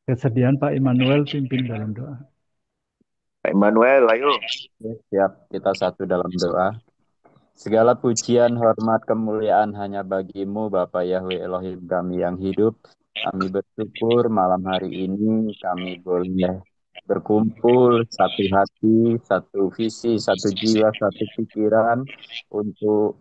Kesediaan Pak Immanuel pimpin dalam doa. Pak Immanuel, ayo. Oke, siap, kita satu dalam doa. Segala pujian, hormat, kemuliaan hanya bagimu, Bapa Yahweh Elohim kami yang hidup. Kami bersyukur malam hari ini kami boleh berkumpul satu hati, satu visi, satu jiwa, satu pikiran untuk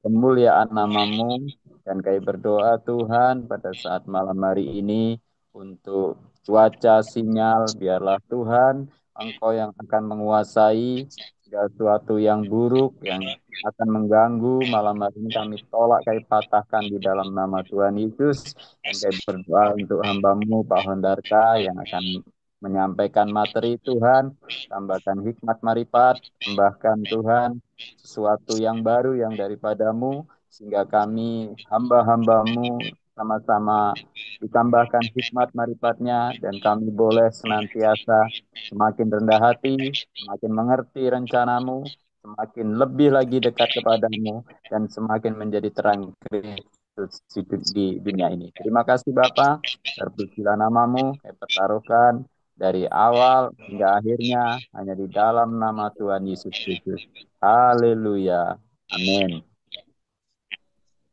kemuliaan namamu. Dan kami berdoa Tuhan pada saat malam hari ini untuk cuaca, sinyal, biarlah Tuhan Engkau yang akan menguasai segala sesuatu yang buruk, yang akan mengganggu malam hari ini kami tolak, kami patahkan di dalam nama Tuhan Yesus. Dan kami berdoa untuk hambamu Pak Hondarka yang akan menyampaikan materi Tuhan, tambahkan hikmat marifat, tambahkan Tuhan sesuatu yang baru yang daripadamu, sehingga kami hamba-hambamu sama-sama ditambahkan hikmat marifatnya, dan kami boleh senantiasa semakin rendah hati, semakin mengerti rencanamu, semakin lebih lagi dekat kepadamu, dan semakin menjadi terang Kristus di dunia ini. Terima kasih Bapa, terpujilah namamu, kami pertaruhkan dari awal hingga akhirnya hanya di dalam nama Tuhan Yesus Kristus. Haleluya. Amin.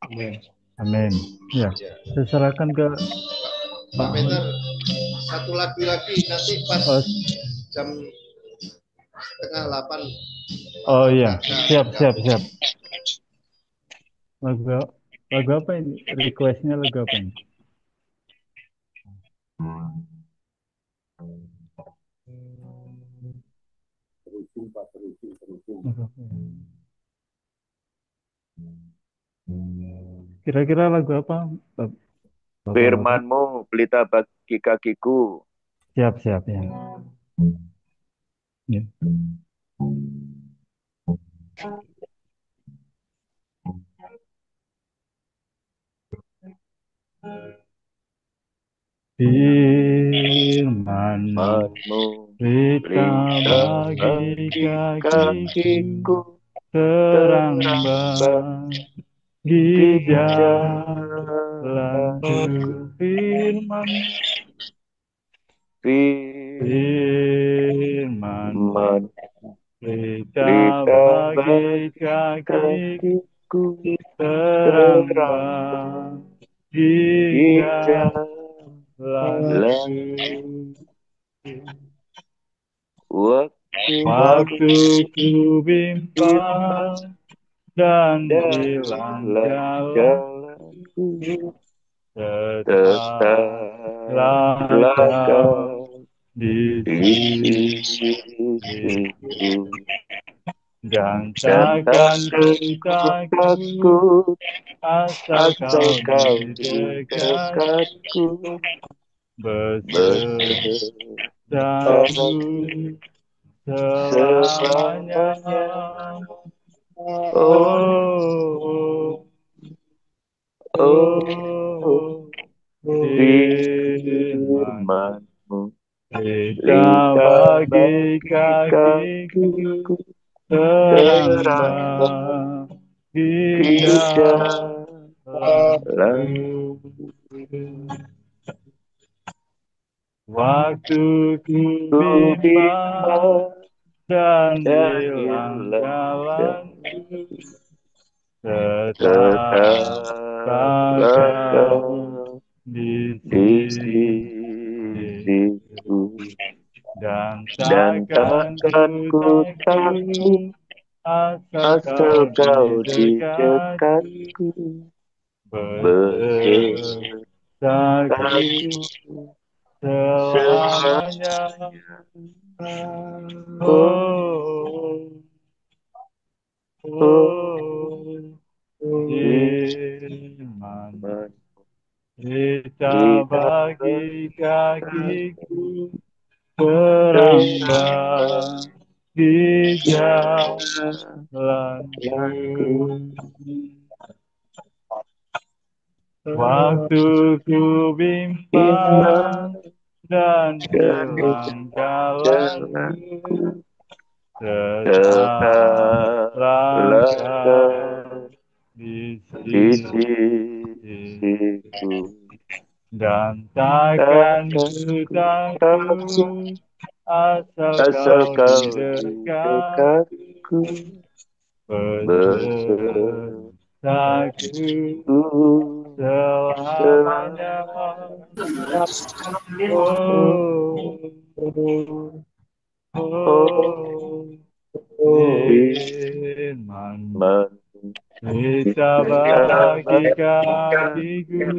Amin. Amin. Ya, Ya. saya serahkan ke Pak Pak Peter, satu lagi nanti pas Oh, jam setengah 8. oh iya, siap, siap, siap. Lagu, lagu apa ini? Requestnya lagu apa ini? Lagu apa ya? Kira-kira lagu apa, Bapak-bapak? Firmanmu pelita bagi kakiku. Siap, siap ya. Ya. Firman-Mu Firmanmu berita pelita bagi bagi kakiku, kakiku. terang Terang bagi bagi jalanku. jalanku. Firman, firman, Firman berita pelita bagi bagi kakiku, kakiku. terang Terang bagi bagi jalanku. jalanku. Waktu Waktu ku bimbang bimbang dan dan hilang hilang jalan, jalanku, tetaplah tetaplah kau kau di di sisiku, sisiku. dan Dan takkan ku takkan ku takut takut asal asal kau di kau di dekatku, dekatku. besertaku Besertaku selamanya. selamanya. Oh, Oh, oh, oh, firman firmanmu kita pelita bagi bagi kakiku, kakiku. terang Terang bagi bagi jalanku. jalanku. Waktu ku Ku bimbang bimbang dan dan hilang hilang jalanku, jalanku. tetaplah Tetaplah kau kau di di sisiku, sisiku. dan Dan takkan ku takkan ku takut takut asal asal kau di kau di dekatku, dekatku. Besertaku besertaku selamanya. selamanya. Oh, Oh, oh, oh, firman firman kita kita bagi berkata, kakiku, terang terang bagi jalanku. jalanku. Waktu ku bimbang Iman dan dan hilang jalanku, jalanku. tetaplah Tetaplah kau kau di di sisiku, sisiku. dan takkan ku takut asal asal kau kau di di dekatku dekatku besertaku bersamaku selamanya. Oh, oh, oh, firman firman bisa kita bagi kakiku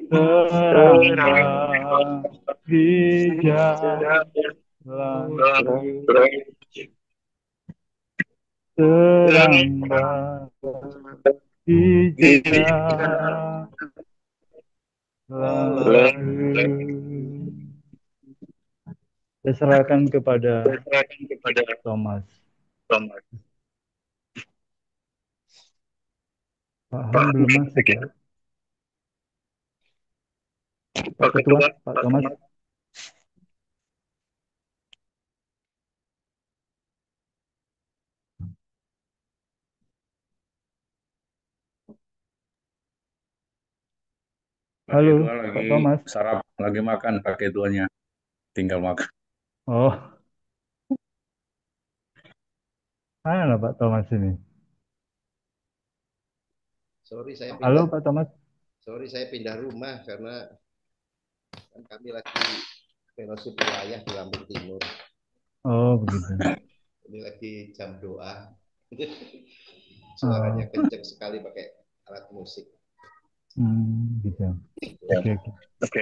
terang terambang di jalanku, terambang di jalanku. Saya serahkan kepada Thomas. Pak Han belum masuk ya? Pak Ketua, Pak Thomas. Pakai Halo, dua Pak lagi Thomas. sarapan, lagi makan pakai duanya, tinggal makan. Oh, mana Pak Thomas ini? Sorry saya Halo, pindah. Pak Thomas. Sorry saya pindah rumah karena kan kami lagi fellowship wilayah di Lampung Timur. Oh, begitu. Ini lagi jam doa. Oh, Suaranya kenceng sekali pakai alat musik. gitu. Oke, oke.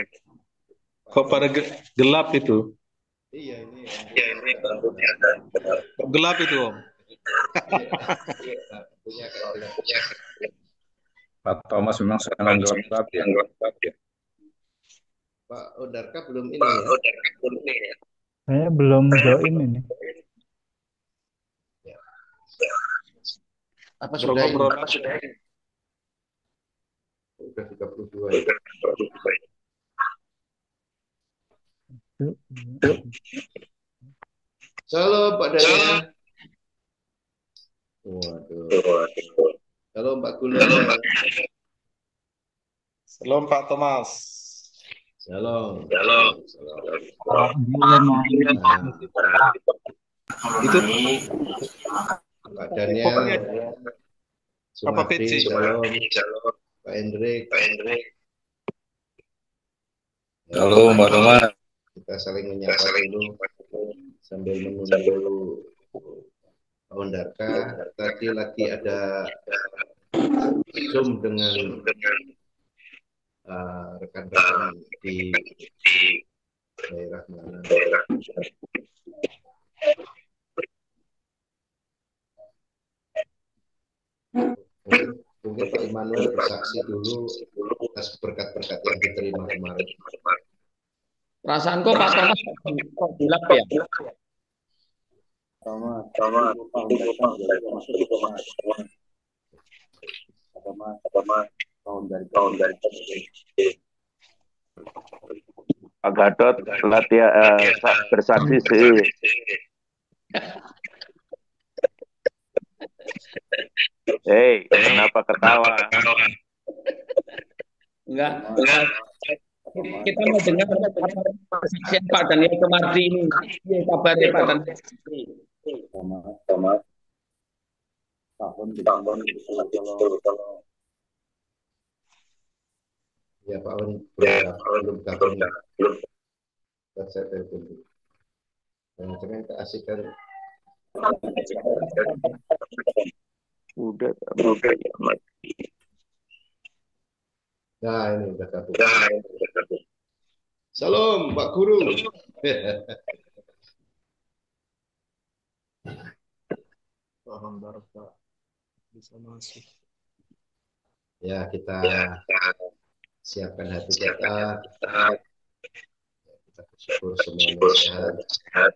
Kok pada gelap itu? Iya ini Kok gelap itu, Om? punya kayak Pak Thomas memang sangat gelap ya. Pak Odarka belum ini ya. Saya belum join ini. Apa sudah ini? Berapa Udah 32 ya. Halo Pak Daniel. Waduh. Halo Mbak Gula. Shalom Pak Thomas. Shalom. Itu Pak Daniel. apa Sumardi, PC? shalom. Pak Hendrik. Halo Mbak Thomas. Kita saling menyapa dulu sambil menunggu Pak Ondarka. Tadi lagi ada Zoom dengan rekan-rekan di daerah mana. Mungkin Pak Immanuel bersaksi dulu atas berkat-berkat yang diterima kemarin. Perasaanku Pak Thomas kok gelap ya? Pak Gatot latihan bersaksi sih. Hei, kenapa ketawa? Enggak. Kita mau dengar persaksian Pak Daniel Sumardi ini. Iya, kabarnya Pak Daniel. Ya Pak On belum gabung. Saya telepon dulu. Jangan keasikan. Udah. Nah ini udah gabung. Salam Pak Guru. Bisa masuk. Ya kita siapkan hati kita. Kita bersyukur semuanya sehat.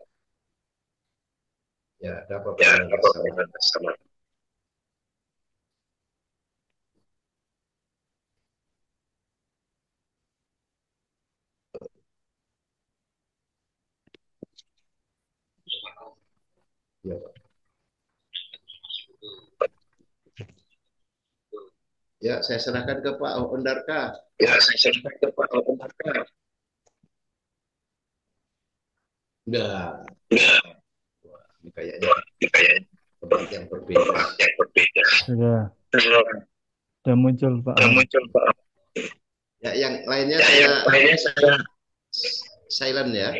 Ya ada apa bersama. Ya Pak. Ya, saya serahkan ke Pak Ondarka. Ya, saya serahkan ke Pak Ondarka. Enggak. Wah, ini kayaknya tempat yang berbeda. Sudah, Sudah sudah muncul Pak Har. muncul Pak. Ya, yang lainnya saya silent ya.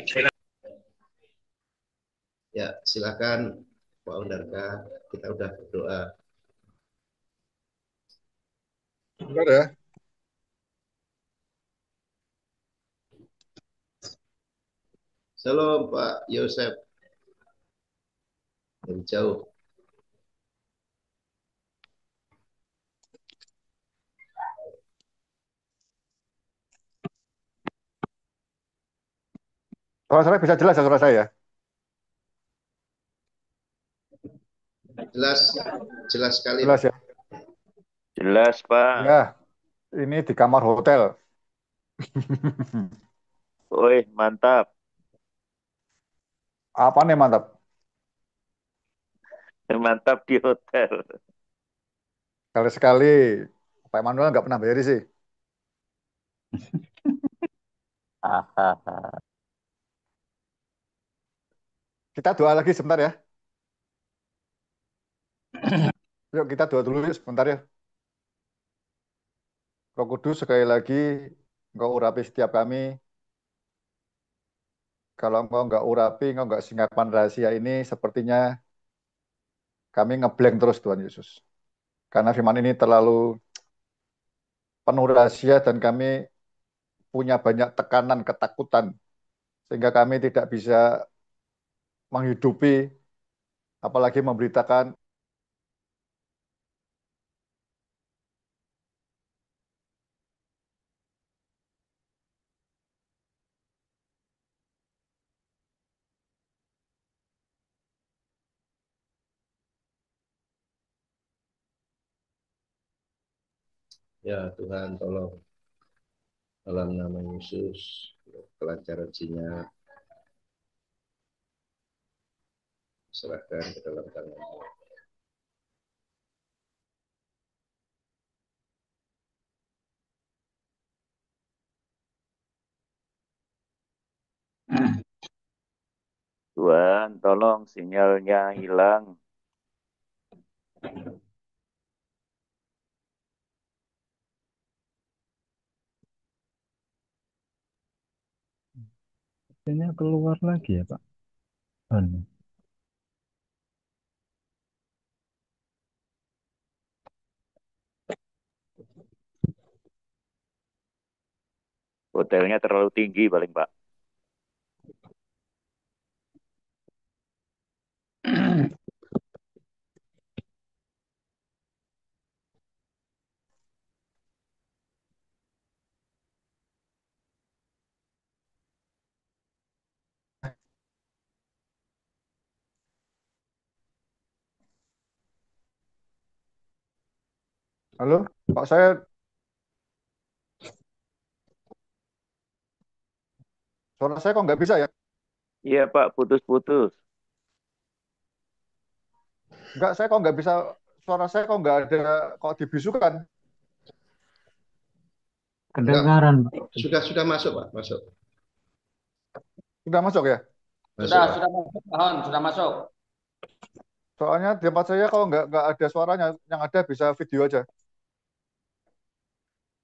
Ya, silakan Pak Ondarka. Kita udah berdoa. Benar ya? Shalom Pak Yosef. Dari jauh. Suara saya bisa jelas ya suara saya? Jelas sekali. Jelas ya? Jelas, Pak. Ya, ini di kamar hotel. Woi, mantap. Apa nih mantap? Mantap di hotel. Sekali-sekali Pak Emanuel nggak pernah bayar sih. Kita doa lagi sebentar ya. Yuk kita doa dulu yuk sebentar ya. Roh Kudus sekali lagi Engkau urapi setiap kami. Kalau Engkau nggak urapi, Engkau nggak singgapan rahasia ini, sepertinya kami ngeblank terus Tuhan Yesus. Karena firman ini terlalu penuh rahasia dan kami punya banyak tekanan, ketakutan. Sehingga kami tidak bisa menghidupi, apalagi memberitakan. Ya Tuhan tolong dalam nama Yesus kelancaran sinyal serahkan ke dalam tangan. Tuhan, tolong sinyalnya hilang. Kayaknya keluar lagi ya Pak. Anu. Hotelnya terlalu tinggi paling, Pak. Halo, Pak saya suara saya kok nggak bisa ya? Iya, Pak, putus-putus. Nggak, saya kok nggak bisa, suara saya kok nggak ada, kok dibisukan. Kedengaran Pak. Sudah masuk Pak, masuk. Sudah masuk ya? Masuk, Pak. Sudah masuk, Ahon, sudah masuk. Soalnya di tempat saya kalau nggak ada suaranya, yang ada bisa video aja.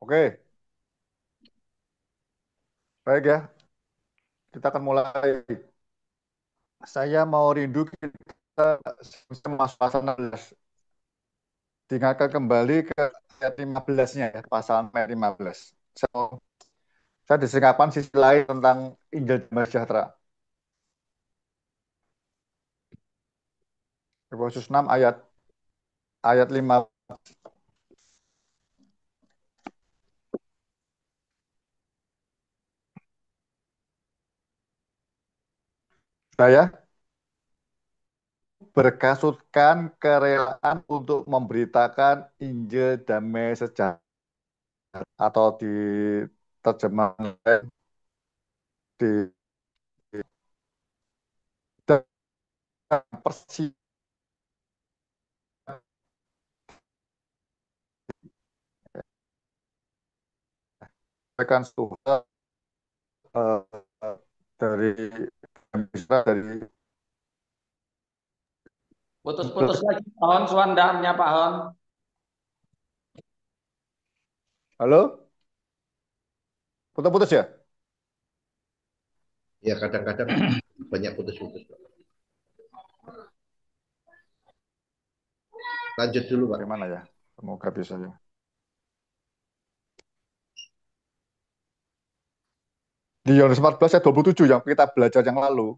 Oke, baik ya. Kita akan mulai. Saya mau rindu kita masuk pasal 16. Diingatkan kembali ke ayat 15-nya ya, pasal ayat 15. Saya disingkapkan sisi lain tentang Injil Damai Sejahtera. Efesus 6 ayat 5. Saya berkasutkan kerelaan untuk memberitakan Injil Damai Sejahtera, atau di terjemahan lain, di persiapan sampaikan satu hal dari dari Putus-putus lagi Pak Hon, suandanya Pak Hon. halo, putus-putus ya? Ya kadang-kadang banyak putus-putus. Lanjut dulu Pak. Bagaimana ya? Semoga bisa ya. Di Yohanes 14 ayat 27 yang kita belajar yang lalu.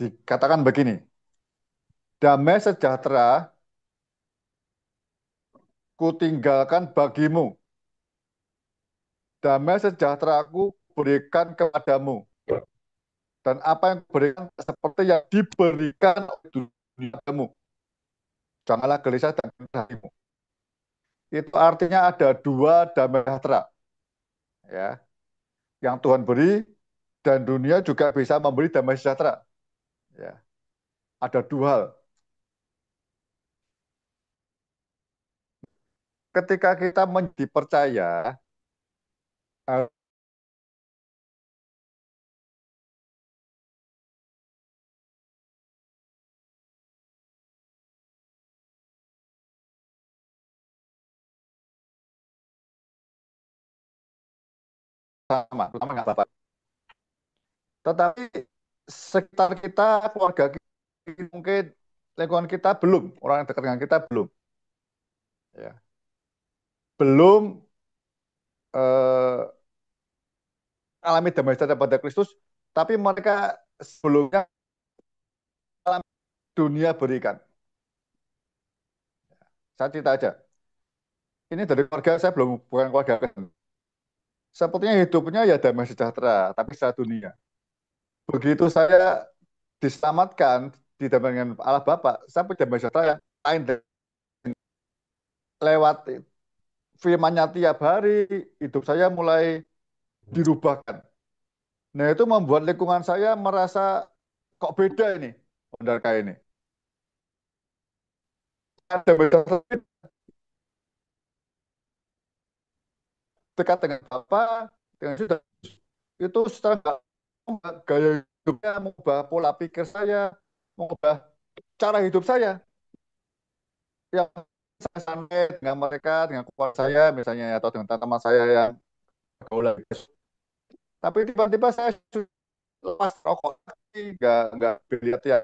Dikatakan begini. Damai sejahtera kutinggalkan bagimu. Damai sejahtera aku berikan kepadamu. Dan apa yang berikan seperti yang diberikan oleh dunia padamu. Janganlah gelisah dan hatimu. Itu artinya ada dua damai sejahtera. Ya. Yang Tuhan beri dan dunia juga bisa memberi damai sejahtera. Ya. Ada dua hal. Ketika kita menjadi percaya, sama, terutama nggak Bapak. Tetapi sekitar kita, keluarga kita, mungkin lingkungan kita belum, orang yang dekat dengan kita belum, ya, belum alami damai sejahtera pada Kristus, tapi mereka sebelumnya dunia berikan. Saya cerita aja. Ini dari keluarga saya belum, bukan keluarga. Sepertinya hidupnya ya damai sejahtera, tapi secara dunia. Begitu saya diselamatkan di dengan Allah Bapa, saya punya damai sejahtera yang lain lewat firman-Nya tiap hari, hidup saya mulai dirubahkan. Nah, itu membuat lingkungan saya merasa kok beda ini, benar kayak ini. Ada beda dekat dengan Bapak, dengan sudah itu secara gaya hidupnya, mengubah pola pikir saya, mengubah cara hidup saya. Yang saya santai dengan mereka, dengan keluarga saya misalnya, atau dengan teman-teman saya yang bergaul. Tapi tiba-tiba saya lepas rokok, nggak beli ya.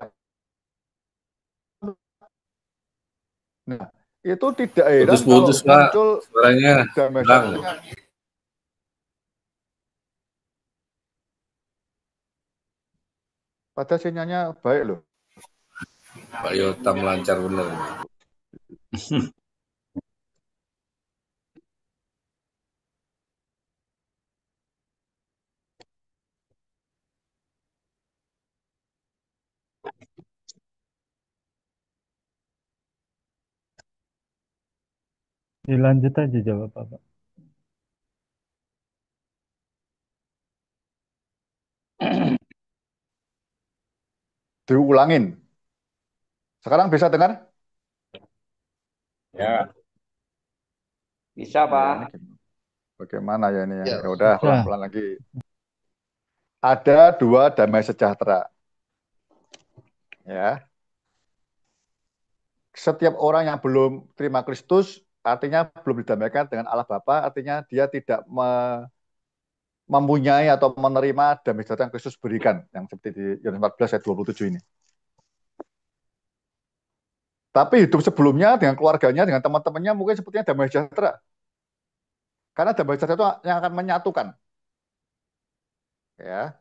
Nah, itu tidak heran kalau Putus-putus Pak, muncul suaranya damai hilang. sejahtera. Padahal sinyalnya baik loh. Pak Yotam lancar bener. Dilanjut aja jawab Bapak. Diulangin. Sekarang bisa dengar? Ya. Bisa Ya, Pak. ini bagaimana ya ini ya? Ya. Ya udah, Bisa. pelan-pelan lagi. Ada dua damai sejahtera. Ya. Setiap orang yang belum terima Kristus, artinya belum didamaikan dengan Allah Bapa, artinya dia tidak mempunyai atau menerima damai sejahtera yang Kristus berikan, yang seperti di Yohanes 14 ayat 27 ini. Tapi hidup sebelumnya dengan keluarganya, dengan teman-temannya mungkin sepertinya damai sejahtera. Karena damai sejahtera itu yang akan menyatukan. Ya.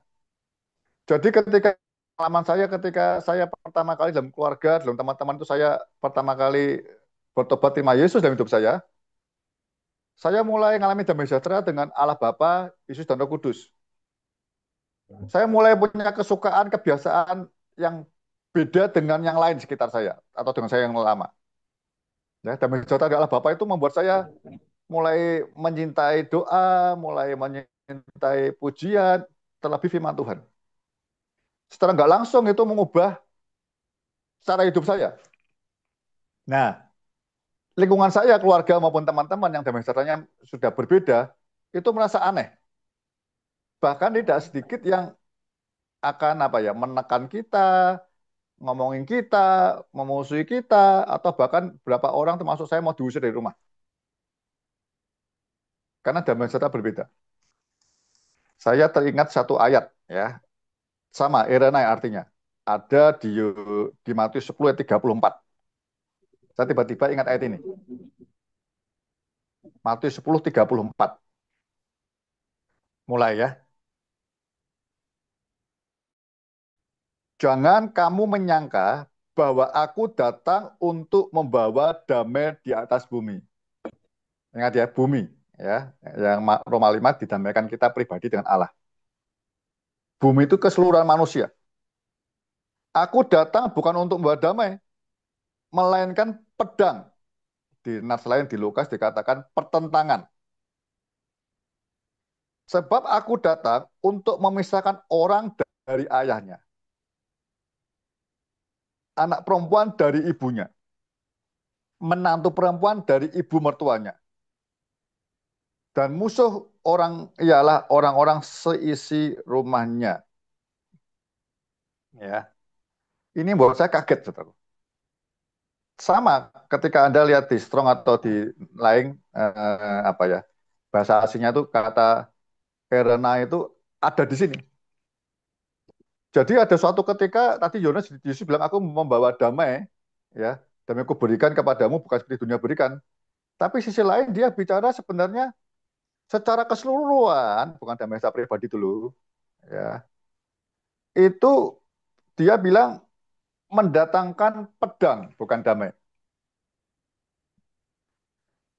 Jadi pengalaman saya ketika saya pertama kali dalam keluarga, dalam teman-teman itu saya pertama kali bertobat terima Yesus dalam hidup saya mulai mengalami damai sejahtera dengan Allah Bapa, Yesus dan Roh Kudus. Saya mulai punya kesukaan, kebiasaan yang beda dengan yang lain di sekitar saya atau dengan saya yang lama. Ya, damai sejahtera dari Allah Bapa itu membuat saya mulai mencintai doa, mulai mencintai pujian, terlebih firman Tuhan. Secara nggak langsung itu mengubah cara hidup saya. Nah, lingkungan saya, keluarga maupun teman-teman yang damai sejahteranya sudah berbeda, itu merasa aneh. Bahkan tidak sedikit yang akan apa ya menekan kita, ngomongin kita, memusuhi kita, atau bahkan beberapa orang termasuk saya mau diusir dari rumah. Karena damai sejahtera berbeda. Saya teringat satu ayat ya, sama Irenai artinya. Ada di Matius 10 ayat 34. Saya tiba-tiba ingat ayat ini. Matius 10 34. Mulai ya. Jangan kamu menyangka bahwa aku datang untuk membawa damai di atas bumi. Ingat ya, bumi ya. Yang Roma 5 didamaikan kita pribadi dengan Allah. Bumi itu keseluruhan manusia. Aku datang bukan untuk membawa damai, melainkan pedang. Di nas lain di Lukas dikatakan pertentangan. Sebab aku datang untuk memisahkan orang dari ayahnya, anak perempuan dari ibunya, menantu perempuan dari ibu mertuanya. Dan musuh orang ialah orang-orang seisi rumahnya. Ya, ini buat saya kaget, saudara. Sama ketika Anda lihat di Strong atau di lain apa ya bahasa asingnya itu kata Erena itu ada di sini. Jadi ada suatu ketika tadi Yohanes Yesus bilang aku membawa damai, ya damai aku berikan kepadamu bukan seperti dunia berikan. Tapi sisi lain dia bicara sebenarnya secara keseluruhan bukan damai secara pribadi dulu, ya itu dia bilang mendatangkan pedang bukan damai.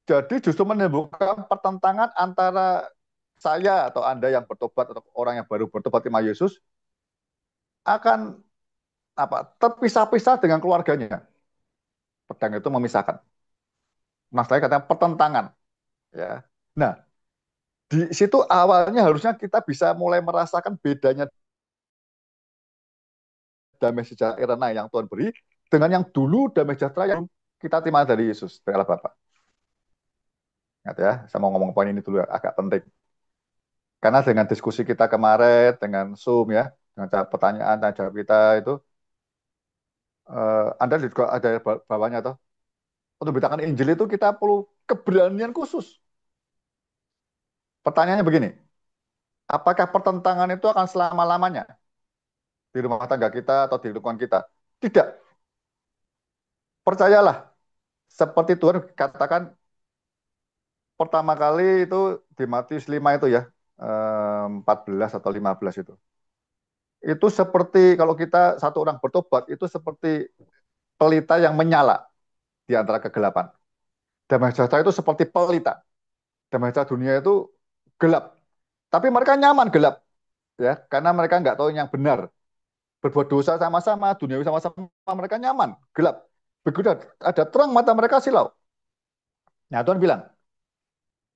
Jadi justru menimbulkan pertentangan antara saya atau Anda yang bertobat atau orang yang baru bertobat terima Yesus akan terpisah-pisah dengan keluarganya. Pedang itu memisahkan. Mas saya katakan pertentangan, ya. Nah, di situ awalnya harusnya kita bisa mulai merasakan bedanya damai sejahtera yang Tuhan beri dengan yang dulu damai sejahtera yang kita terima dari Yesus, dari Allah Bapa. Ingat ya, saya mau ngomong poin ini dulu agak penting. Karena dengan diskusi kita kemarin, dengan Zoom ya, dengan pertanyaan dan jawab kita itu, Anda juga ada bawahnya toh. Untuk memberitakan Injil itu kita perlu keberanian khusus. Pertanyaannya begini, apakah pertentangan itu akan selama-lamanya di rumah tangga kita atau di lingkungan kita? Tidak. Percayalah, seperti Tuhan katakan pertama kali itu di Matius 5 itu ya, 14 atau 15 itu. Itu seperti kalau kita satu orang bertobat, itu seperti pelita yang menyala di antara kegelapan. Damai sejahtera itu seperti pelita. Damai sejahtera dunia itu gelap. Tapi mereka nyaman gelap, ya, karena mereka nggak tahu yang benar. Berbuat dosa sama-sama, dunia sama-sama, mereka nyaman gelap. Begitu ada terang mata mereka silau. Nah Tuhan bilang,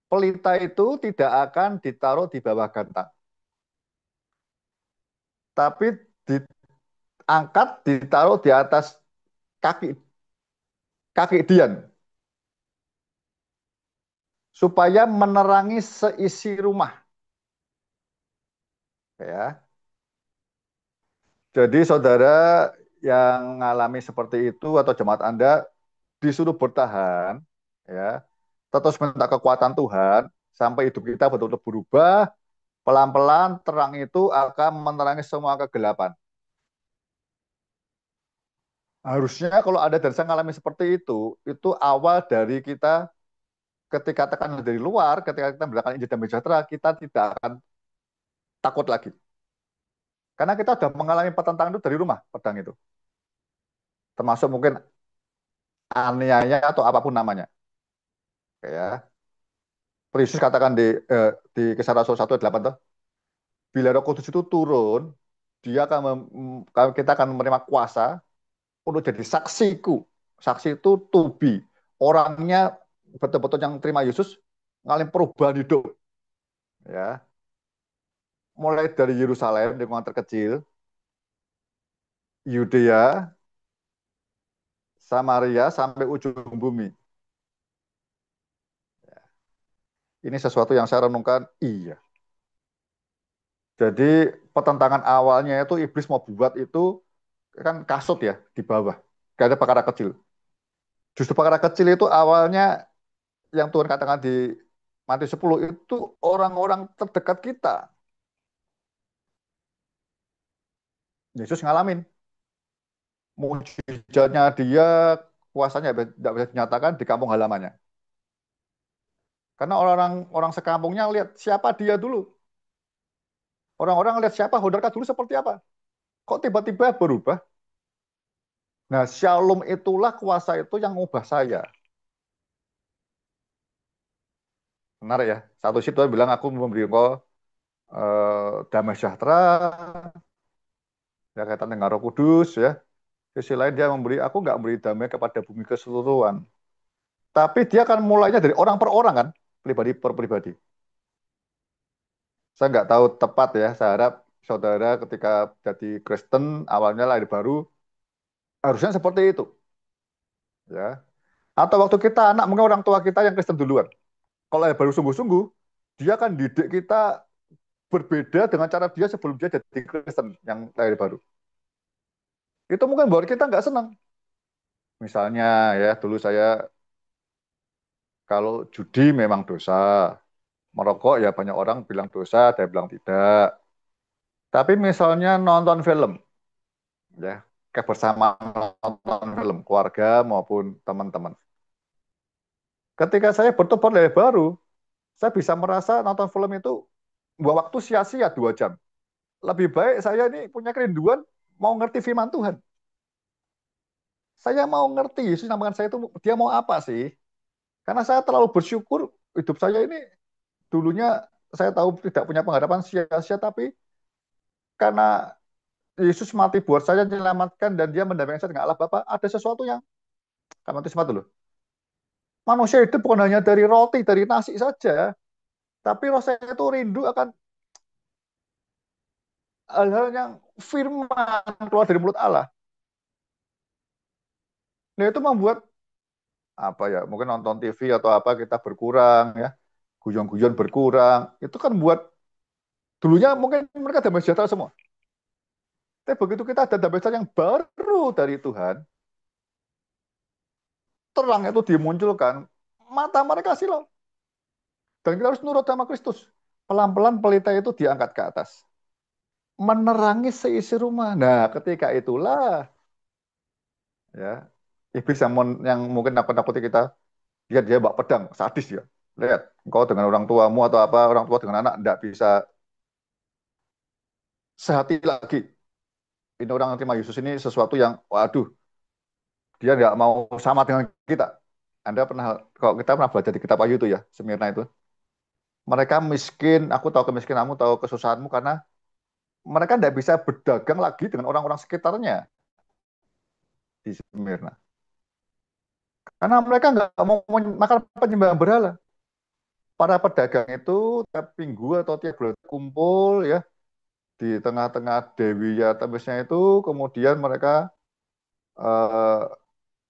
pelita itu tidak akan ditaruh di bawah gantang, tapi diangkat, ditaruh di atas kaki kaki Dian, supaya menerangi seisi rumah. Ya, jadi saudara yang mengalami seperti itu atau jemaat Anda disuruh bertahan, ya, terus minta kekuatan Tuhan sampai hidup kita betul-betul berubah. Pelan-pelan terang itu akan menerangi semua kegelapan. Harusnya kalau ada dan saya mengalami seperti itu awal dari kita ketika tekanan dari luar, ketika kita berangkat Injil Damai Sejahtera, kita tidak akan takut lagi. Karena kita sudah mengalami pertentangan itu dari rumah, pedang itu. Termasuk mungkin aniaya atau apapun namanya. Ya. Yesus katakan di Kisah Rasul 1 ayat 8 tuh, bila Roh Kudus itu turun, dia akan kita akan menerima kuasa untuk jadi saksiku. Saksi itu to be. Orangnya betul-betul yang terima Yesus ngalamin perubahan hidup. Ya. Mulai dari Yerusalem, lingkungan terkecil, Yudea, Samaria sampai ujung bumi. Ini sesuatu yang saya renungkan, iya. Jadi pertentangan awalnya itu iblis mau buat itu kan kasut ya di bawah. Gak ada perkara kecil. Justru perkara kecil itu awalnya yang Tuhan katakan di Matius 10 itu orang-orang terdekat kita. Yesus ngalamin. Mujizatnya dia, kuasanya tidak bisa dinyatakan di kampung halamannya. Karena orang-orang sekampungnya lihat siapa dia dulu. Orang-orang lihat siapa Hodorka dulu seperti apa. Kok tiba-tiba berubah? Nah, shalom itulah kuasa itu yang mengubah saya. Benar ya. Satu sisi Tuhan bilang aku memberi engkau damai sejahtera, ya kaitan dengan Roh Kudus ya. Sisi lain dia memberi, aku nggak memberi damai kepada bumi keseluruhan. Tapi dia akan mulainya dari orang per orang kan, pribadi per pribadi. Saya nggak tahu tepat ya. Saya harap saudara ketika jadi Kristen awalnya lahir baru harusnya seperti itu, ya. Atau waktu kita anak mungkin orang tua kita yang Kristen duluan. Kalau lahir baru sungguh-sungguh, dia akan didik kita berbeda dengan cara dia sebelum dia jadi Kristen yang lahir baru. Itu mungkin buat kita nggak senang. Misalnya ya, dulu saya kalau judi memang dosa, merokok ya banyak orang bilang dosa, ada yang bilang tidak. Tapi misalnya nonton film, ya kebersamaan nonton film, keluarga maupun teman-teman. Ketika saya bertobat dari baru, saya bisa merasa nonton film itu buang waktu sia-sia 2 jam. Lebih baik saya ini punya kerinduan mau ngerti firman Tuhan. Saya mau ngerti Yesus namakan saya itu dia mau apa sih? Karena saya terlalu bersyukur hidup saya ini dulunya saya tahu tidak punya pengharapan sia-sia tapi karena Yesus mati buat saya menyelamatkan dan dia mendampingi saya dengan Allah Bapa, ada sesuatu yang karena itu dulu. Manusia hidup bukan hanya dari roti, dari nasi saja, tapi roh saya itu rindu akan hal-hal yang firman keluar dari mulut Allah. Nah itu membuat apa ya? Mungkin nonton TV atau apa kita berkurang ya, guyon-guyon berkurang. Itu kan buat dulunya mungkin mereka damai sejahtera semua. Tapi begitu kita ada damai sejahtera yang baru dari Tuhan, terang itu dimunculkan, mata mereka silau. Dan kita harus nurut sama Kristus. Pelan-pelan pelita itu diangkat ke atas. Menerangi seisi rumah. Nah, ketika itulah ya iblis yang mungkin nakut-nakuti kita, lihat dia bawa pedang, sadis ya. Lihat, engkau dengan orang tuamu atau apa, orang tua dengan anak tidak bisa sehati lagi. Ini orang yang terima Yesus ini sesuatu yang, waduh, dia nggak mau sama dengan kita. Anda pernah, kalau kita pernah belajar di kitab Wahyu itu ya, Semirna itu. Mereka miskin, aku tahu kemiskinanmu, tahu kesusahanmu, karena mereka tidak bisa berdagang lagi dengan orang-orang sekitarnya di Semirna. Karena mereka nggak mau makan penyembahan berhala. Para pedagang itu tiap minggu atau tiap bulan kumpul ya di tengah-tengah Dewi ya Tembusnya itu, kemudian mereka eh,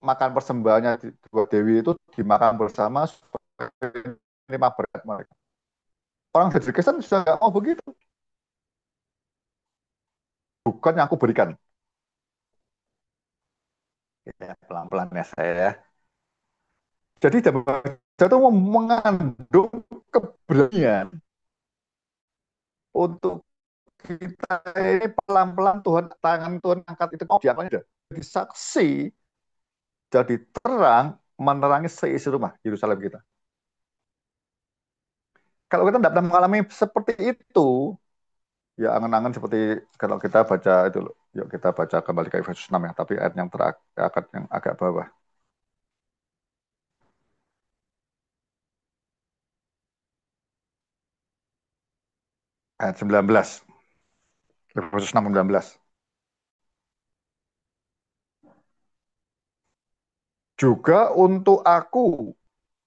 makan persembahannya di Dewi itu dimakan bersama sebagai lima berat mereka. Orang dari Kristen sudah nggak mau begitu. Bukan yang aku berikan. Ya, pelan-pelan ya saya ya. Jadi itu mengandung keberanian untuk kita ini pelan-pelan Tuhan, tangan Tuhan angkat itu mau diangkat jadi saksi, jadi terang menerangi seisi rumah Yerusalem kita. Kalau kita tidak pernah mengalami seperti itu, ya angan-angan seperti kalau kita baca itu loh. Yuk kita baca kembali ke Efesus 6 ya, tapi ayat yang terakhir yang agak bawah. Ayat 19. Efesus 6 19. Juga untuk aku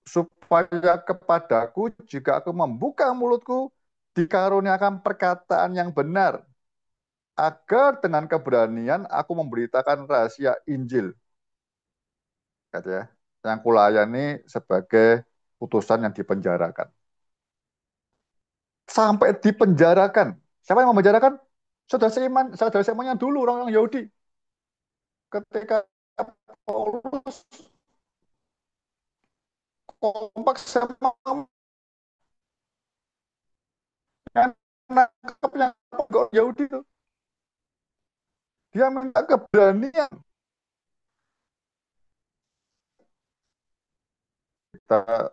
supaya kepadaku jika aku membuka mulutku dikaruniakan perkataan yang benar, agar dengan keberanian aku memberitakan rahasia Injil. Gitu ya. Yang kulayani sebagai utusan yang dipenjarakan. Sampai dipenjarakan. Siapa yang memenjarakan? Saudara seimannya dulu, orang-orang Yahudi. Ketika Paulus kompak sama yang nangkep yang Yahudi itu. Dia minta keberanian. Kita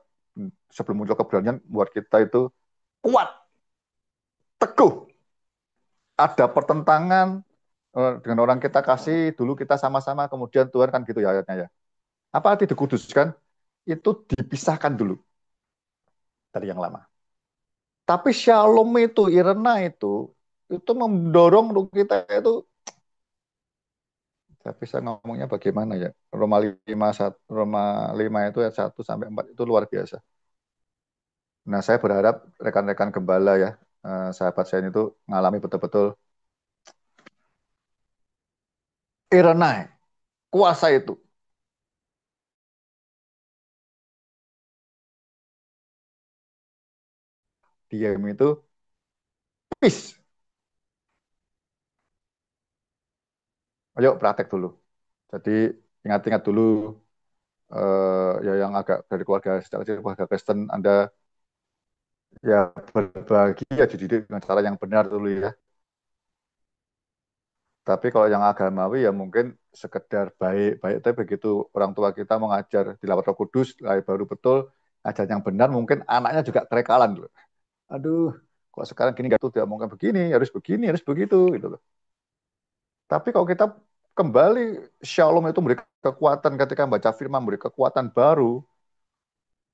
sebelum muncul keberanian buat kita itu kuat, teguh. Ada pertentangan dengan orang kita kasih, dulu kita sama-sama, kemudian Tuhan kan gitu ya ayatnya ya. Apa arti dikuduskan? Itu dipisahkan dulu dari yang lama. Tapi shalom itu, irena itu mendorong kita itu, tapi saya ngomongnya bagaimana ya? Roma 5 itu ayat 1 sampai 4 itu luar biasa. Nah, saya berharap rekan-rekan gembala ya, sahabat saya itu mengalami betul-betul irena, kuasa itu. Diam itu peace. Ayo praktek dulu. Jadi ingat-ingat dulu ya yang agak dari keluarga secara keluarga Kristen Anda ya berbagi ya dididik dengan cara yang benar dulu ya. Tapi kalau yang agamawi ya mungkin sekedar baik-baik, tapi begitu orang tua kita mengajar di lawat Roh Kudus, baru betul ajar yang benar, mungkin anaknya juga terekalan dulu. Aduh, kok sekarang gini gak tuh tidak mungkin begini, harus begitu gitu loh. Tapi kalau kita kembali Shalom itu memberi kekuatan ketika membaca firman, memberi kekuatan baru.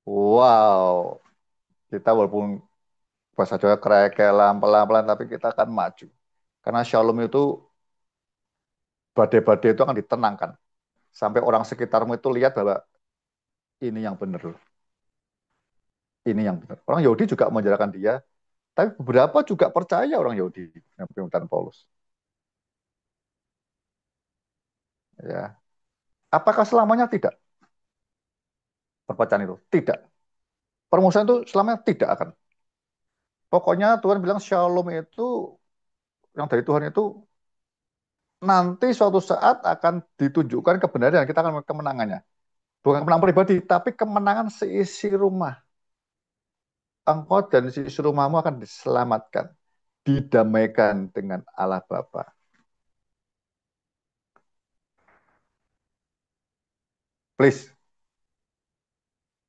Wow, kita walaupun bahasa Jawa kerekelan pelan-pelan, tapi kita akan maju. Karena Shalom itu badai-badai itu akan ditenangkan. Sampai orang sekitarmu itu lihat bahwa ini yang benar loh. Ini yang benar. Orang Yahudi juga menjarakan dia, tapi beberapa juga percaya orang Yahudi yang permintaan Paulus. Ya. Apakah selamanya tidak? Perpecahan itu tidak. Permusuhan itu selamanya tidak akan. Pokoknya Tuhan bilang Shalom itu yang dari Tuhan itu nanti suatu saat akan ditunjukkan kebenaran dan kita akan kemenangannya. Bukan kemenangan pribadi, tapi kemenangan seisi rumah. Engkau dan seisi rumahmu akan diselamatkan, didamaikan dengan Allah Bapa. Please.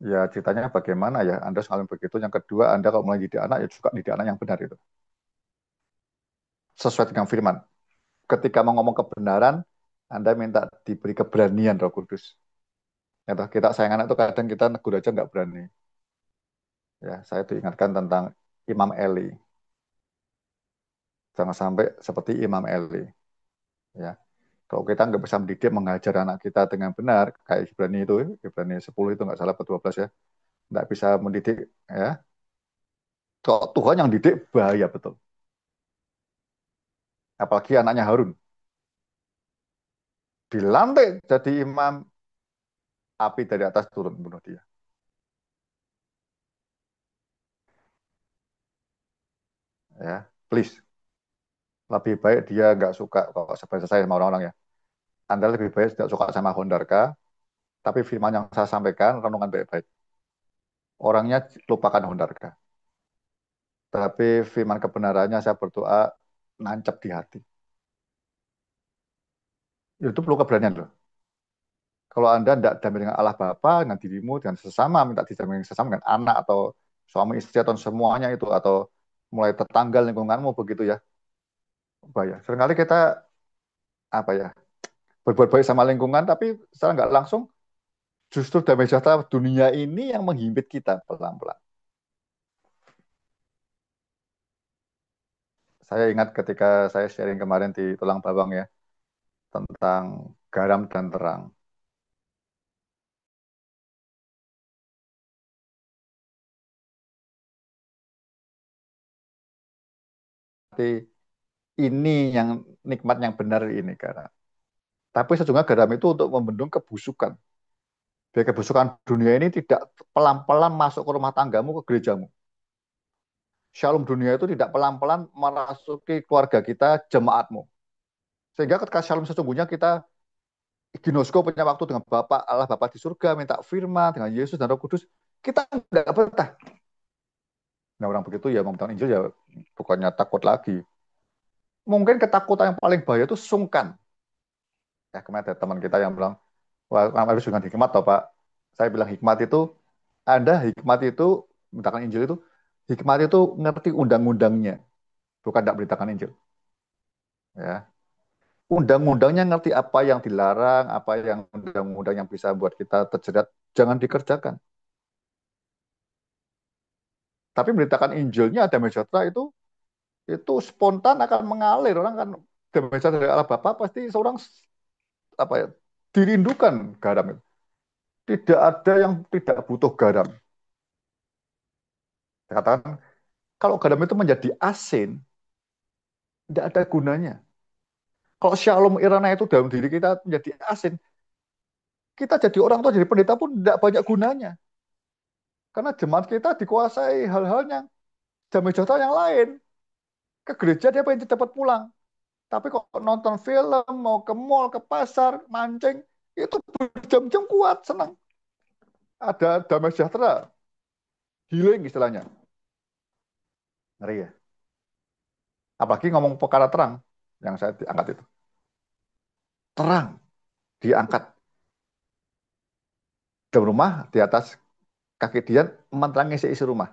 Ya ceritanya bagaimana ya, Anda selalu begitu. Yang kedua, Anda kalau mulai didik anak, ya juga didik anak yang benar itu. Sesuai dengan firman. Ketika mau ngomong kebenaran, Anda minta diberi keberanian Roh Kudus. Ya, kita sayang anak itu kadang kita negur aja nggak berani. Ya, saya diingatkan tentang Imam Eli. Jangan sampai seperti Imam Eli. Ya, kalau kita nggak bisa mendidik, mengajar anak kita dengan benar, kayak Ibrani itu, Ibrani 10 itu nggak salah, 12 ya, nggak bisa mendidik, ya. Kalau Tuhan yang didik, bahaya betul. Apalagi anaknya Harun. Dilantik jadi imam, api dari atas turun bunuh dia. Ya, please. Lebih baik dia nggak suka, kalau sebenarnya saya sama orang-orang ya, Anda lebih baik tidak suka sama Hondarka, tapi firman yang saya sampaikan, renungan baik-baik. Orangnya lupakan Hondarka. Tapi firman kebenarannya saya berdoa nancap di hati. Itu perlu keberanian loh. Kalau Anda tidak damai dengan Allah Bapa, dengan dirimu, dengan sesama, minta didampingi sesama dengan anak atau suami istri atau semuanya itu, atau mulai tetangga lingkunganmu begitu ya, bahaya. Seringkali kita apa ya berbuat baik sama lingkungan, tapi secara nggak langsung justru damai sejahtera dunia ini yang menghimpit kita pelan-pelan. Saya ingat ketika saya sharing kemarin di Tulang Bawang ya, tentang garam dan terang. Tapi ini yang nikmat yang benar ini garam. Tapi sejujurnya garam itu untuk membendung kebusukan. Biar kebusukan dunia ini tidak pelan-pelan masuk ke rumah tanggamu, ke gerejamu. Shalom dunia itu tidak pelan-pelan memasuki keluarga kita, jemaatmu. Sehingga ketika shalom sesungguhnya kita ginosko punya waktu dengan Bapa Allah Bapa di surga, minta firman dengan Yesus dan Roh Kudus, kita nggak betah. Nah orang begitu ya memberitakan Injil ya bukannya takut lagi. Mungkin ketakutan yang paling bahaya itu sungkan. Ya kemarin ada teman kita yang bilang, wah harus dengan hikmat toh Pak. Saya bilang hikmat itu, Anda hikmat itu, memberitakan Injil itu, hikmat itu ngerti undang-undangnya, bukan tidak beritakan Injil. Ya, undang-undangnya ngerti apa yang dilarang, apa yang undang-undang yang bisa buat kita terjerat, jangan dikerjakan. Tapi memberitakan Injilnya damai sejahtera itu spontan akan mengalir. Orang kan damai sejahtera dari Allah Bapa pasti seorang apa ya dirindukan garam itu. Tidak ada yang tidak butuh garam. Saya katakan kalau garam itu menjadi asin, tidak ada gunanya. Kalau shalom irana itu dalam diri kita menjadi asin, kita jadi orang tua, jadi pendeta pun tidak banyak gunanya. Karena jemaat kita dikuasai hal-hal yang damai sejahtera yang lain. Ke gereja dia pengen cepat pulang. Tapi kok nonton film, mau ke mall, ke pasar, mancing, itu berjam-jam kuat, senang. Ada damai sejahtera, healing istilahnya. Ngeri ya. Apalagi ngomong perkara terang, yang saya angkat itu. Terang, diangkat. Dalam rumah, di atas kaki dia, menerangi seisi rumah.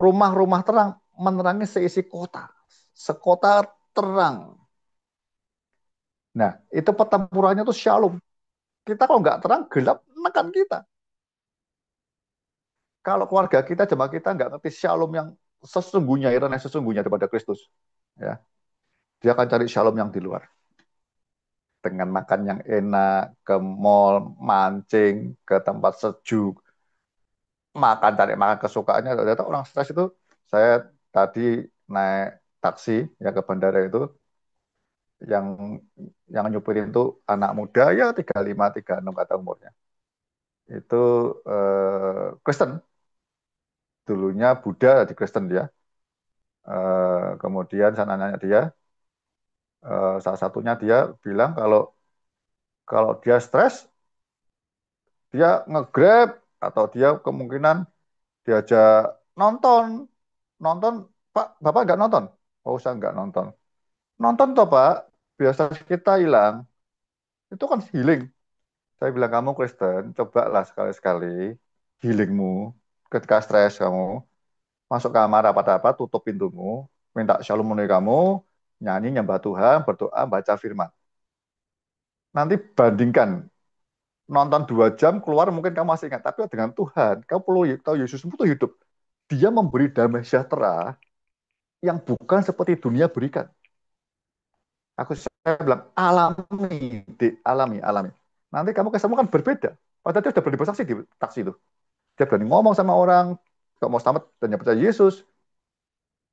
Rumah-rumah terang, menerangi seisi kota. Sekota terang. Nah, itu pertempurannya tuh shalom. Kita kalau nggak terang, gelap, menekan kita. Kalau keluarga kita, jemaat kita nggak ngerti shalom yang sesungguhnya, irama yang sesungguhnya daripada Kristus, ya, dia akan cari shalom yang di luar. Dengan makan yang enak, ke mall, mancing, ke tempat sejuk, makan, cari makan kesukaannya. Ternyata orang stres itu, saya tadi naik taksi ya ke bandara itu, yang nyupirin itu anak muda ya 35, 36 kata umurnya. Itu Kristen. Dulunya Buddha di Kristen dia. Kemudian saya nanya dia, salah satunya dia bilang kalau dia stres, dia nge-Grab atau dia kemungkinan diajak nonton, nonton, Pak, Bapak nggak nonton? Oh, saya nggak nonton. Nonton toh Pak, biasa kita hilang, itu kan healing. Saya bilang kamu Kristen, cobalah sekali-sekali healingmu ketika stres kamu masuk kamar apa-apa, tutup pintumu, minta shalom menuju kamu, nyanyi, nyembah Tuhan, berdoa, baca firman. Nanti bandingkan, nonton 2 jam, keluar mungkin kamu masih ingat. Tapi dengan Tuhan, kamu perlu tahu Yesus itu hidup. Dia memberi damai sejahtera yang bukan seperti dunia berikan. Saya bilang, alami, alami. Nanti kamu kesemua kan berbeda. Padahal dia sudah berani bersaksi di taksi itu. Dia berani ngomong sama orang, kok mau selamat dan percaya Yesus.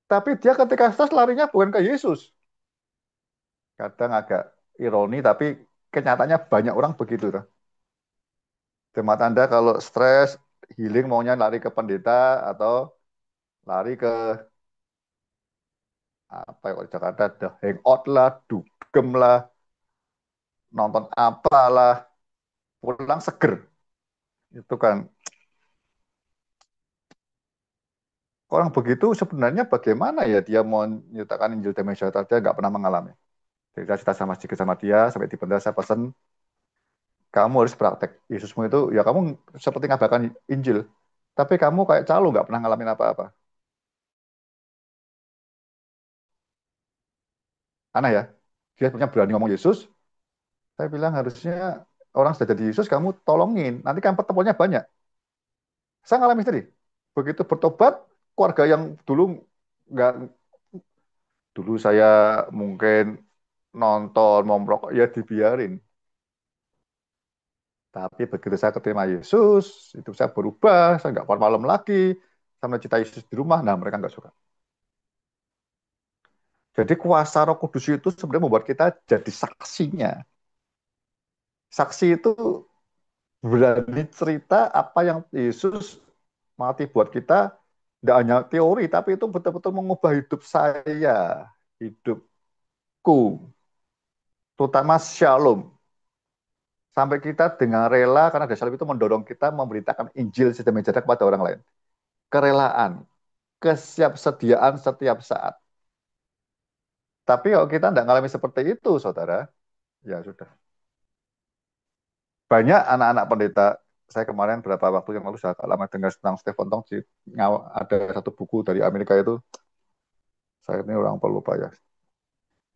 Tapi dia ketika stres larinya bukan ke Yesus. Kadang agak ironi, tapi kenyataannya banyak orang begitu. Jemaat Anda kalau stres, healing maunya lari ke pendeta atau lari ke apa ya, di Jakarta ada hangout lah, dugem lah, nonton apalah, pulang seger. Itu kan orang begitu sebenarnya bagaimana ya dia mau menyatakan Injil damai sejahtera, dia nggak pernah mengalami. Jadi saya cerita sama sedikit sama dia, sampai di pendeta saya pesan, kamu harus praktek. Yesusmu itu, ya kamu seperti ngabarkan Injil, tapi kamu kayak calo, nggak pernah ngalamin apa-apa. Aneh ya, dia punya berani ngomong Yesus, saya bilang harusnya orang sudah jadi Yesus, kamu tolongin, nanti kan pertemuannya banyak. Saya ngalamin sendiri, begitu bertobat, keluarga yang nggak dulu saya mungkin nonton, mau merokok, ya dibiarin. Tapi begitu saya keterima Yesus, itu saya berubah, saya nggak malam lagi, sama cita Yesus di rumah, nah mereka nggak suka. Jadi kuasa Roh Kudus itu sebenarnya membuat kita jadi saksinya. Saksi itu berani cerita apa yang Yesus mati buat kita, tidak hanya teori, tapi itu betul-betul mengubah hidup saya, hidupku, terutama Shalom. Sampai kita dengan rela, karena ada Shalom itu mendorong kita memberitakan Injil sedemikian jarak kepada orang lain. Kerelaan, kesiapsediaan setiap saat. Tapi kalau kita tidak mengalami seperti itu, saudara, ya sudah. Banyak anak-anak pendeta, saya kemarin beberapa waktu yang lalu saya lama dengar tentang Stephen Tong, ada satu buku dari Amerika itu, saya ini orang pelupa ya.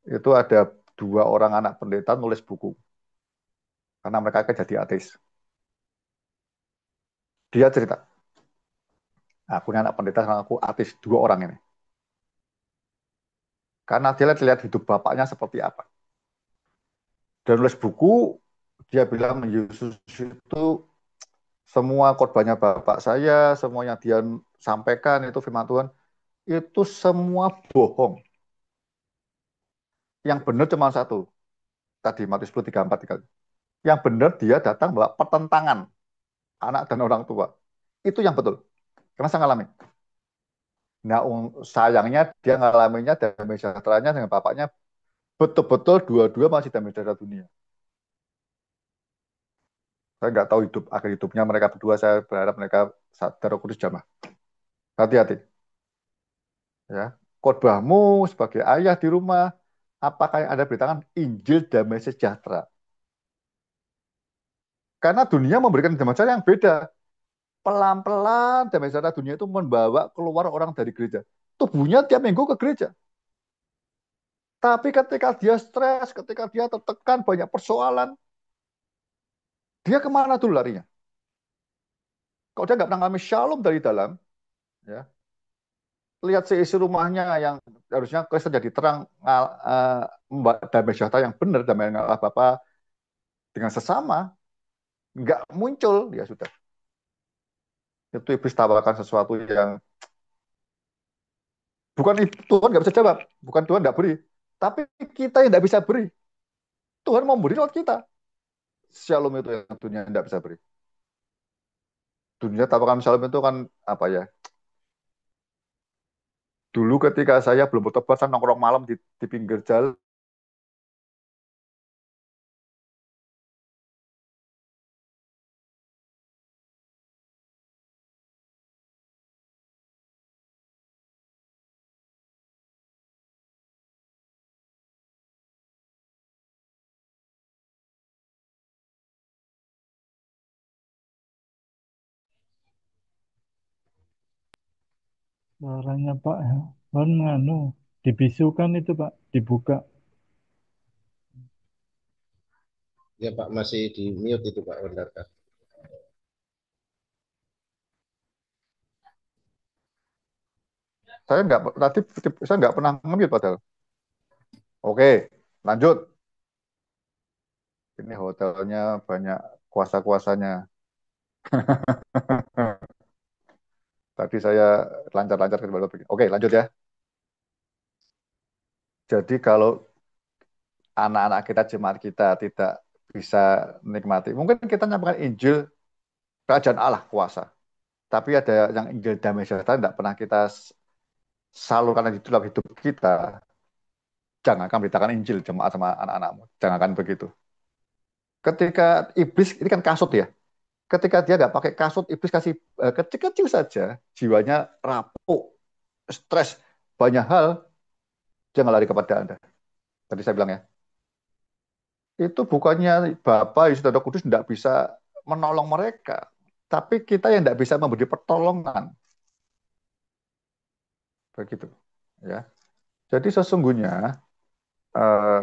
Itu ada 2 orang anak pendeta nulis buku, karena mereka kan jadi ateis. Dia cerita, aku ini anak pendeta, aku ateis, 2 orang ini. Karena dia lihat hidup bapaknya seperti apa. Dan nulis buku, dia bilang Yesus itu semua korbannya bapak saya, semua yang dia sampaikan itu firman Tuhan, itu semua bohong. Yang benar cuma satu. Tadi Matius 10, 34, 3. Yang benar dia datang bawa pertentangan anak dan orang tua. Itu yang betul. Karena saya ngalami. Nah, sayangnya dia ngalaminya damai sejahteranya dengan bapaknya betul-betul dua-dua masih damai sejahtera dunia. Saya nggak tahu akhir hidupnya mereka berdua. Saya berharap mereka sadar Roh Kudus jamah. Hati-hati. Ya, khotbahmu sebagai ayah di rumah, apakah yang Anda beritakan Injil damai sejahtera? Karena dunia memberikan damai sejahtera yang beda. Pelan-pelan damai sejahtera dunia itu membawa keluar orang dari gereja. Tubuhnya tiap minggu ke gereja. Tapi ketika dia stres, ketika dia tertekan, banyak persoalan, dia kemana dulu larinya? Kalau dia nggak pernah mengalami shalom dari dalam, ya, lihat seisi rumahnya yang harusnya Kristen jadi terang, damai sejahtera yang benar, damai apa-apa dengan sesama, nggak muncul, ya sudah. Itu iblis tawarkan sesuatu yang bukan Tuhan nggak bisa jawab, bukan Tuhan nggak beri, tapi kita yang nggak bisa beri. Tuhan mau beri lewat kita. Shalom itu yang dunia nggak bisa beri. Dunia tawarkan shalom itu kan apa ya? Dulu ketika saya belum bertobat, saya nongkrong malam di pinggir jalan. Suaranya Pak Hon nganu dibisukan itu Pak, dibuka. Ya Pak, masih di mute itu Pak Wendaka. Saya nggak pernah nge-mute padahal. Oke, lanjut. Ini hotelnya banyak kuasa-kuasanya. Tadi saya lancar-lancar ke depan. Oke, lanjut ya. Jadi kalau anak-anak kita, jemaat kita tidak bisa menikmati, mungkin kita nyampaikan Injil kerajaan Allah kuasa. Tapi ada yang Injil damai sejahtera tidak pernah kita salurkan di dalam hidup kita. Jangan akan beritakan Injil jemaat sama anak-anakmu. Jangan akan begitu. Ketika iblis, ini kan kasut ya. Ketika dia nggak pakai kasut, iblis kasih kecil-kecil saja, jiwanya rapuh, stres, banyak hal, dia nggak lari kepada Anda. Tadi saya bilang ya, itu bukannya Bapak Yesus dan Roh Kudus tidak bisa menolong mereka, tapi kita yang tidak bisa memberi pertolongan. Begitu. Ya. Jadi sesungguhnya eh,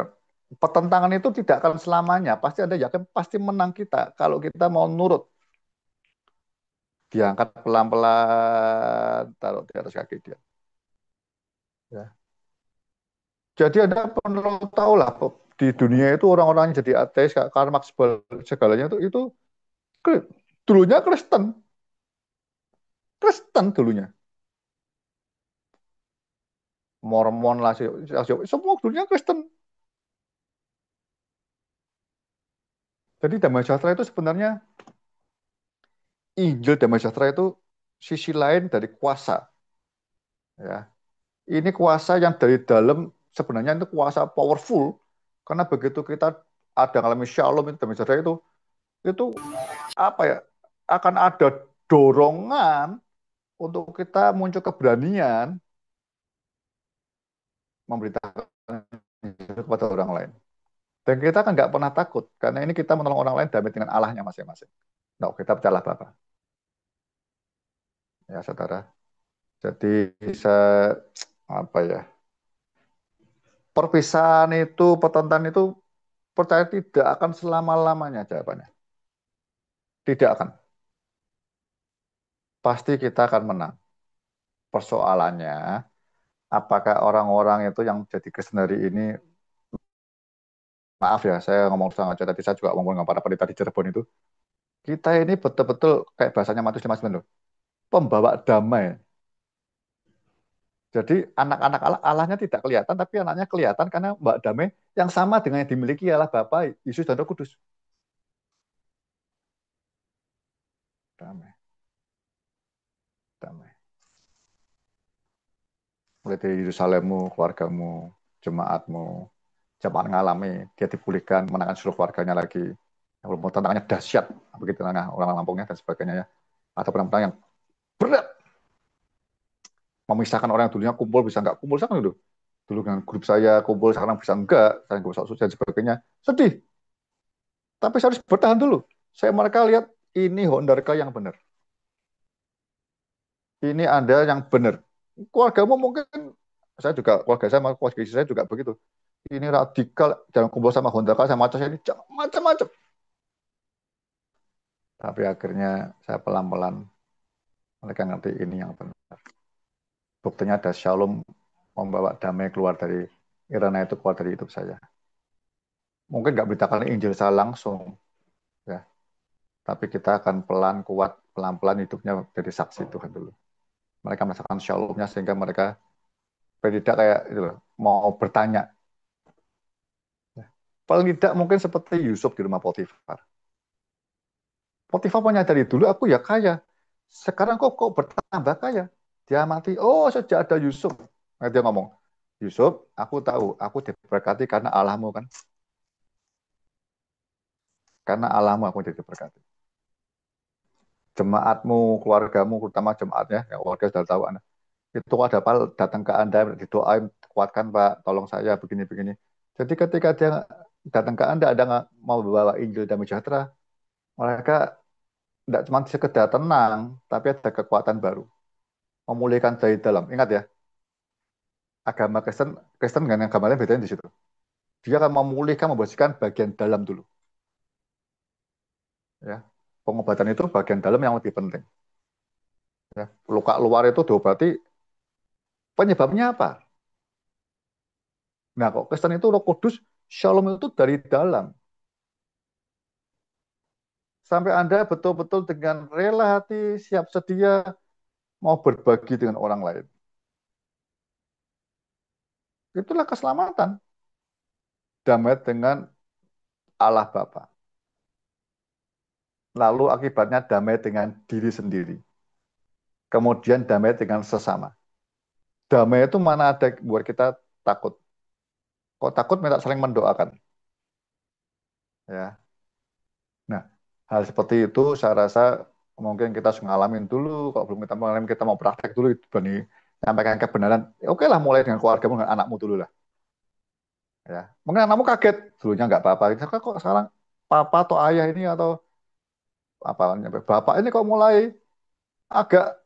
pertentangan itu tidak akan selamanya. Pasti Anda yakin pasti menang kita kalau kita mau nurut. Diangkat pelan-pelan, taruh di atas kaki dia. Ya. Jadi Anda perlu tahu lah, di dunia itu orang-orang yang jadi ateis, Karl Marx segalanya itu dulunya Kristen. Kristen dulunya. Mormon lah, semua dulunya Kristen. Jadi damai sejahtera itu sebenarnya Injil damai sejahtera itu sisi lain dari kuasa. Ya, ini kuasa yang dari dalam sebenarnya itu kuasa powerful karena begitu kita ada mengalami shalom itu damai sejahtera itu apa ya, akan ada dorongan untuk kita muncul keberanian memberitakan kepada orang lain. Dan kita kan nggak pernah takut karena ini kita menolong orang lain damai dengan Allahnya masing-masing. Nah, kita percayalah Bapak. Ya, saudara. Jadi saya apa ya? Perpisahan itu, pertentangan itu percaya tidak akan selama-lamanya jawabannya. Tidak akan. Pasti kita akan menang. Persoalannya, apakah orang-orang itu yang jadi Kristen hari ini, maaf ya, saya ngomong sengaja, tadi saya juga ngomong dengan para pendeta di Cirebon itu, kita ini betul-betul kayak bahasanya Matius 5:9 loh, pembawa damai. Jadi anak-anak Allah, Allahnya tidak kelihatan, tapi anaknya kelihatan karena Mbak Damai yang sama dengan yang dimiliki Allah Bapa, Yesus dan Roh Kudus. Damai, damai. Mulai dari Yerusalemmu, keluargamu, jemaatmu, jemaat ngalami, dia dipulihkan, menangkan seluruh keluarganya lagi. Walaupun tantangannya dahsyat, begitu tengah orang Lampungnya dan sebagainya ya. Atau penantang yang berat. Memisahkan orang yang dulunya kumpul bisa nggak kumpul sekarang dulu. Dulu dengan grup saya kumpul sekarang bisa enggak, saya nggak usah dan sebagainya. Sedih. Tapi saya harus bertahan dulu. Saya mereka lihat ini Hondarka yang benar. Ini Anda yang benar. Keluargamu mungkin saya juga keluarga istri saya juga begitu. Ini radikal, jangan kumpul sama Hondarka sama macam ini macam-macam. Tapi akhirnya saya pelan-pelan mereka ngerti ini yang benar. Buktinya ada Shalom membawa damai keluar dari Irana itu keluar dari hidup saya. Mungkin nggak beritakan Injil saya langsung, ya. Tapi kita akan pelan, kuat, pelan-pelan hidupnya jadi saksi Tuhan dulu. Mereka merasakan Shalomnya sehingga mereka tidak kayak itu loh, mau bertanya. Ya. Paling tidak mungkin seperti Yusuf di rumah Potifar. Potifar menyadari dulu aku ya kaya. Sekarang kok bertambah kaya. Dia mati. Oh, sejak ada Yusuf. Nah, dia ngomong, Yusuf, aku tahu, aku diberkati karena Allahmu kan. Karena Allahmu aku diberkati. Jemaatmu, keluargamu, terutama jemaatnya, ya keluarga sudah tahu anak. Itu ada apa datang ke Anda, didoain, kuatkan Pak, tolong saya begini-begini. Jadi ketika dia datang ke Anda nggak mau bawa Injil damai sejahtera, mereka tidak cuma sekedar tenang, tapi ada kekuatan baru. Memulihkan dari dalam. Ingat ya, agama Kristen dengan agama lain bedanya di situ. Dia akan memulihkan, membersihkan bagian dalam dulu. Ya, pengobatan itu bagian dalam yang lebih penting. Ya, luka luar itu diobati, penyebabnya apa? Nah, kok Kristen itu Roh Kudus, Shalom itu dari dalam. Sampai Anda betul-betul dengan rela hati, siap sedia, mau berbagi dengan orang lain. Itulah keselamatan. Damai dengan Allah Bapa. Lalu akibatnya damai dengan diri sendiri. Kemudian damai dengan sesama. Damai itu mana ada buat kita takut. Kok takut minta saling mendoakan. Ya. Nah, hal seperti itu saya rasa mungkin kita harus ngalamin dulu. Kalau belum kita ngalamin, kita mau praktek dulu. Berani nyampaikan kebenaran. Ya, oke lah, mulai dengan keluargamu, dengan anakmu dulu lah. Ya. Mungkin anakmu kaget. Dulunya nggak apa-apa. Kok sekarang papa atau ayah ini atau apa bapak ini kok mulai agak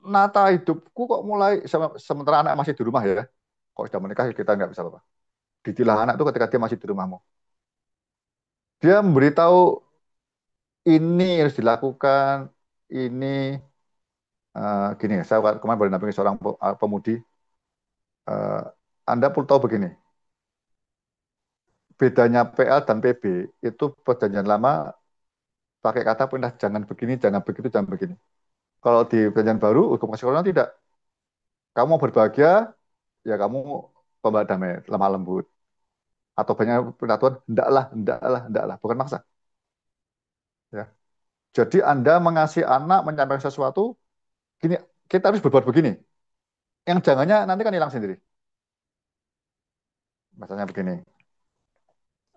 nata hidupku kok mulai sementara anak masih di rumah ya. Kok sudah menikah kita nggak bisa apa. Didilah anak itu ketika dia masih di rumahmu. Dia memberitahu ini harus dilakukan, ini gini. Saya kemarin baru nampingi seorang pemudi. Anda perlu tahu begini. Bedanya PL dan PB itu perjanjian lama pakai kata perintah jangan begini, jangan begitu, jangan begini. Kalau di perjanjian baru, hukum kasih karunia tidak. Kamu mau berbahagia, ya kamu pembawa damai, lemah lembut. Atau banyak perintah Tuhan, hendaklah, hendaklah, hendaklah. Bukan maksa. Ya. Jadi Anda mengasihi anak, menyampaikan sesuatu, gini, kita harus berbuat begini. Yang jangannya nanti kan hilang sendiri. Misalnya begini,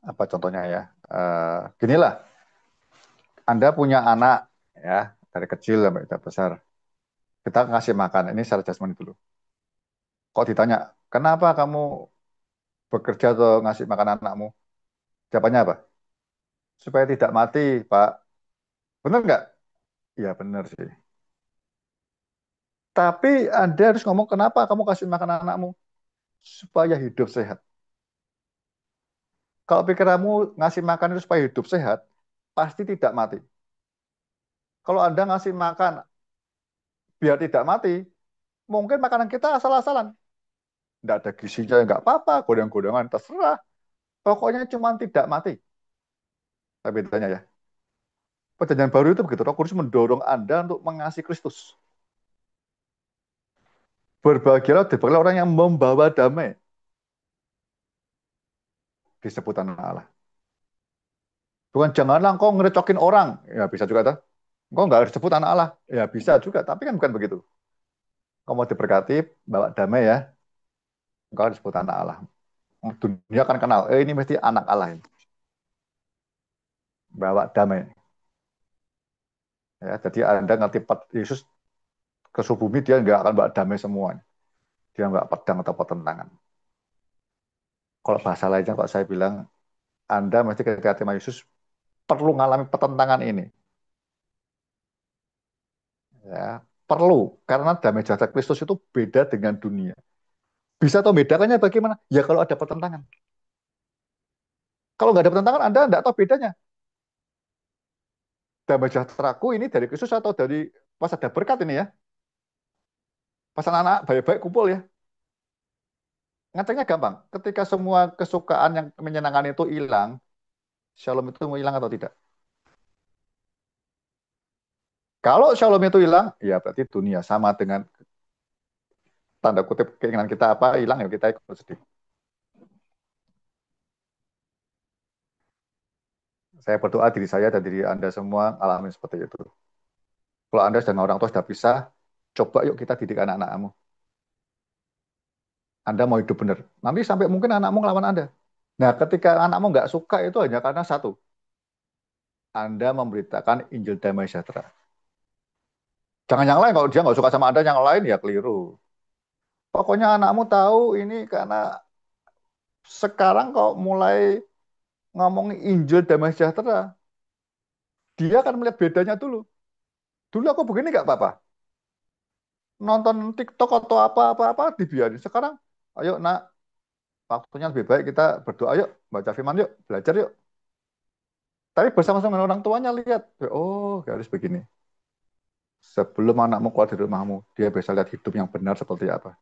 apa contohnya ya? Ginilah, Anda punya anak, ya, dari kecil sampai udah besar. Kita kasih makan, ini secara jasmani dulu. Kok ditanya, kenapa kamu bekerja atau ngasih makan anakmu? Jawabannya apa? Supaya tidak mati, Pak. Benar nggak? Ya benar sih. Tapi Anda harus ngomong kenapa kamu kasih makan anakmu? Supaya hidup sehat. Kalau pikiranmu ngasih makan itu supaya hidup sehat, pasti tidak mati. Kalau Anda ngasih makan biar tidak mati, mungkin makanan kita asal-asalan. Nggak ada gizinya, nggak apa-apa, godang-godangan, terserah. Pokoknya cuma tidak mati. Tapi tanya ya, perjanjian baru itu begitu, Roh Kudus mendorong Anda untuk mengasihi Kristus. Berbahagialah orang yang membawa damai. Disebut anak Allah. Bukan janganlah engkau ngerecokin orang. Ya bisa juga tuh. Engkau nggak disebut anak Allah. Ya bisa juga, tapi kan bukan begitu. Engkau mau diberkati, bawa damai ya. Engkau disebut anak Allah. Dunia akan kenal, ini mesti anak Allah ini. Bawa damai. Ya, jadi Anda ngerti Yesus ke bumi, dia nggak akan bawa damai semuanya. Dia nggak pedang atau pertentangan. Kalau bahasa lainnya, kalau saya bilang, Anda mesti ketika tema Yesus perlu mengalami pertentangan ini. Ya, perlu. Karena damai sejahtera Kristus itu beda dengan dunia. Bisa tahu bedakannya bagaimana? Ya kalau ada pertentangan. Kalau nggak ada pertentangan, Anda nggak tahu bedanya. Damai sejahteraku ini dari Kristus atau dari pas ada berkat ini ya. Pas anak-anak baik-baik kumpul ya. Ngeceknya gampang. Ketika semua kesukaan yang menyenangkan itu hilang, shalom itu mau hilang atau tidak? Kalau shalom itu hilang, ya berarti dunia sama dengan tanda kutip keinginan kita apa hilang ya kita ikut sedih. Saya berdoa diri saya dan diri Anda semua alami seperti itu. Kalau Anda dan orang tua sudah bisa, coba yuk kita didik anak-anakmu. Anda mau hidup benar. Nanti sampai mungkin anakmu ngelawan Anda. Nah, ketika anakmu nggak suka itu hanya karena satu. Anda memberitakan Injil damai sejahtera. Jangan yang lain, kalau dia nggak suka sama Anda, yang lain ya keliru. Pokoknya anakmu tahu ini karena sekarang kok mulai ngomong Injil damai sejahtera, dia akan melihat bedanya dulu. Dulu aku begini nggak apa-apa. Nonton TikTok atau apa-apa dibiarin. Sekarang, ayo nak, waktunya lebih baik kita berdoa yuk, baca firman yuk, belajar yuk. Tapi bersama-sama dengan orang tuanya lihat, oh harus begini. Sebelum anakmu keluar dari rumahmu, dia bisa lihat hidup yang benar seperti apa.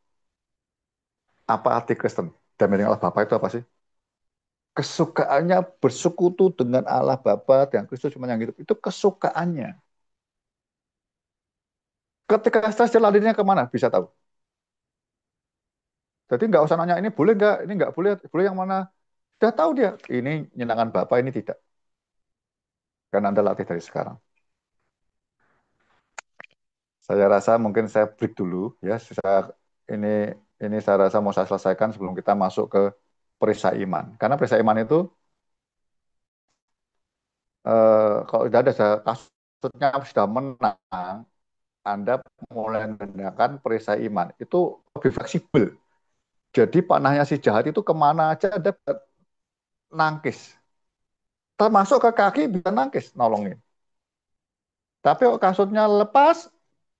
Apa arti Kristen? Damai dengan Allah Bapa itu apa sih? Kesukaannya bersekutu dengan Allah Bapa dan Kristus cuma yang hidup. Itu kesukaannya. Ketika stres dia larinya kemana? Bisa tahu. Jadi nggak usah nanya ini boleh nggak, ini nggak boleh, boleh yang mana? Sudah tahu dia, ini nyenangkan Bapak, ini tidak. Karena Anda latih dari sekarang. Saya rasa mungkin saya break dulu ya. Ini ini saya rasa mau saya selesaikan sebelum kita masuk ke perisai iman. Karena perisai iman itu kalau sudah ada kasusnya sudah menang, Anda mulai menggunakan perisai iman. Itu lebih fleksibel. Jadi panahnya si jahat itu kemana aja Anda nangkis. Termasuk ke kaki bisa nangkis, nolongin. Tapi kalau kasusnya lepas,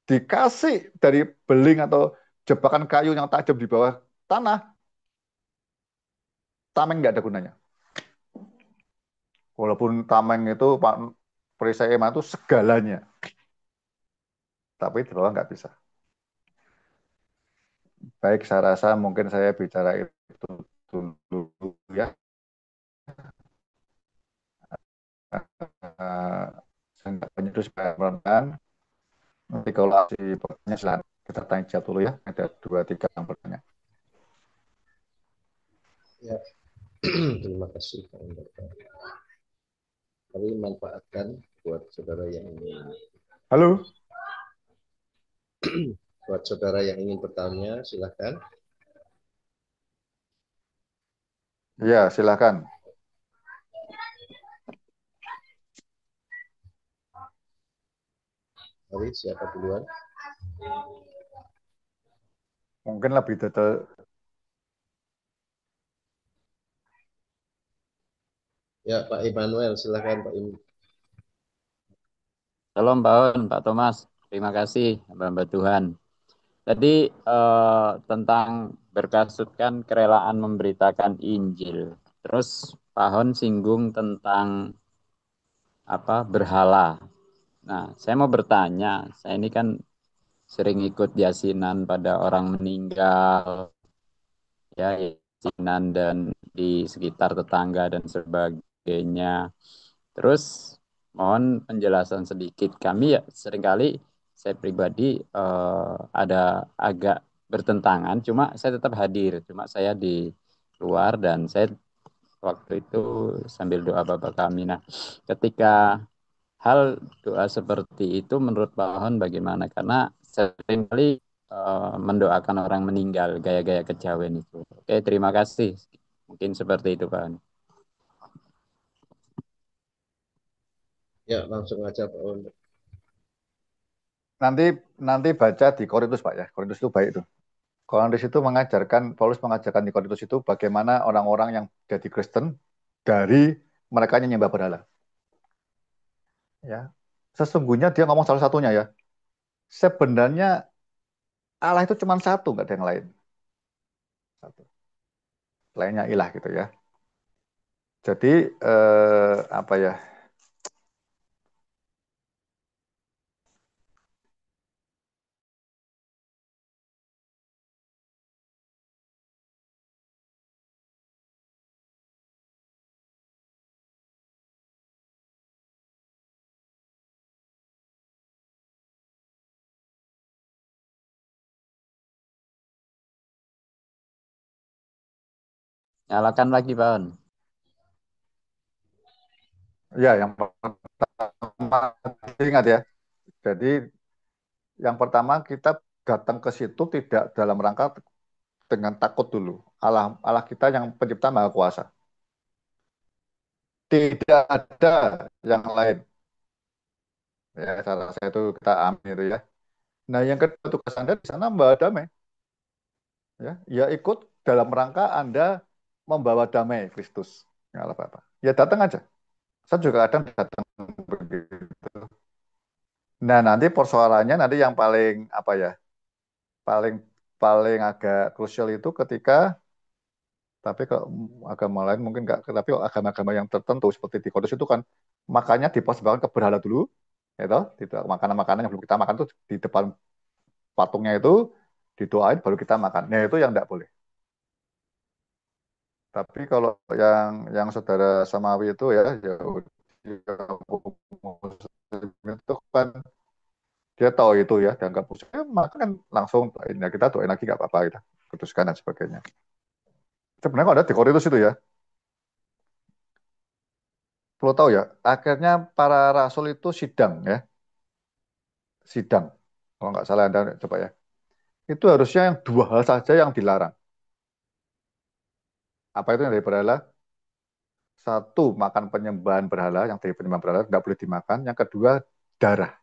dikasih dari beling atau jebakan kayu yang tajam di bawah tanah, tameng nggak ada gunanya. Walaupun tameng itu perisai emas itu segalanya, tapi di bawah nggak bisa. Baik, saya rasa mungkin saya bicara itu dulu ya. Saya nggak banyak itu supaya merenang. Nanti kalau di pertanyaan silahkan kita tanya jawab dulu ya. Ada 2-3 yang bertanya. Ya, terima kasih Pak Hendra. Kami manfaatkan buat saudara yang ingin Halo? buat saudara yang ingin bertanya, silahkan. Ya, silakan. Mari, siapa duluan? Mungkin lebih detail. Ya, Pak Immanuel, silahkan Pak Im. Shalom Pak On, Pak Thomas. Terima kasih, hamba Tuhan. Tadi tentang berkasutkan kerelaan memberitakan Injil. Terus Pak Hon singgung tentang apa berhala. Nah, saya mau bertanya, saya ini kan sering ikut yasinan pada orang meninggal, ya yasinan dan di sekitar tetangga dan sebagainya. Terus mohon penjelasan sedikit. Kami ya seringkali saya pribadi ada agak bertentangan, cuma saya tetap hadir. Cuma saya di luar dan saya waktu itu sambil doa Bapak kami. Nah, ketika hal doa seperti itu menurut Pak Hon bagaimana? Karena seringkali mendoakan orang meninggal gaya-gaya kejawen itu. Oke, terima kasih. Mungkin seperti itu Pak Hon. Ya, langsung aja Pak On. Nanti baca di Korintus, Pak ya. Korintus itu baik itu. Korintus itu Paulus mengajarkan di Korintus itu bagaimana orang-orang yang jadi Kristen dari mereka yang menyembah berhala. Ya. Sesungguhnya dia ngomong salah satunya ya. Sebenarnya Allah itu cuma satu, nggak ada yang lain. Satu. Lainnya ilah gitu ya. Jadi apa ya? Nyalakan lagi Pak Hon. Ya, yang pertama ingat ya. Jadi yang pertama kita datang ke situ tidak dalam rangka dengan takut dulu. Allah Allah kita yang pencipta maha kuasa. Tidak ada yang lain. Ya, cara saya itu kita amin itu ya. Nah, yang kedua tugas Anda di sana membawa damai. Ya ikut dalam rangka Anda membawa damai Kristus. Ya, apa-apa. Ya datang aja. Saya juga kadang datang begitu. Nah, nanti persoalannya nanti yang paling apa ya? Paling paling agak krusial itu ketika tapi kalau agama lain mungkin nggak, tapi kalau agama-agama yang tertentu seperti di Kodes itu kan makannya dipersembahkan ke berhala dulu, ya toh, makanan-makanan yang belum kita makan tuh di depan patungnya itu didoain baru kita makan. Nah itu yang nggak boleh. Tapi kalau yang saudara Samawi itu ya, itu kan dia tahu itu ya, dianggap musuh, maka kan langsung doain ya kita doain lagi nggak apa-apa kita putuskan dan sebagainya. Sebenarnya kalau ada di Korintus itu ya, perlu tahu ya, akhirnya para rasul itu sidang ya, sidang. Kalau nggak salah Anda coba ya. Itu harusnya yang dua hal saja yang dilarang. Apa itu yang dari berhala? Satu, makan penyembahan berhala, yang dari penyembahan berhala nggak boleh dimakan. Yang kedua, darah.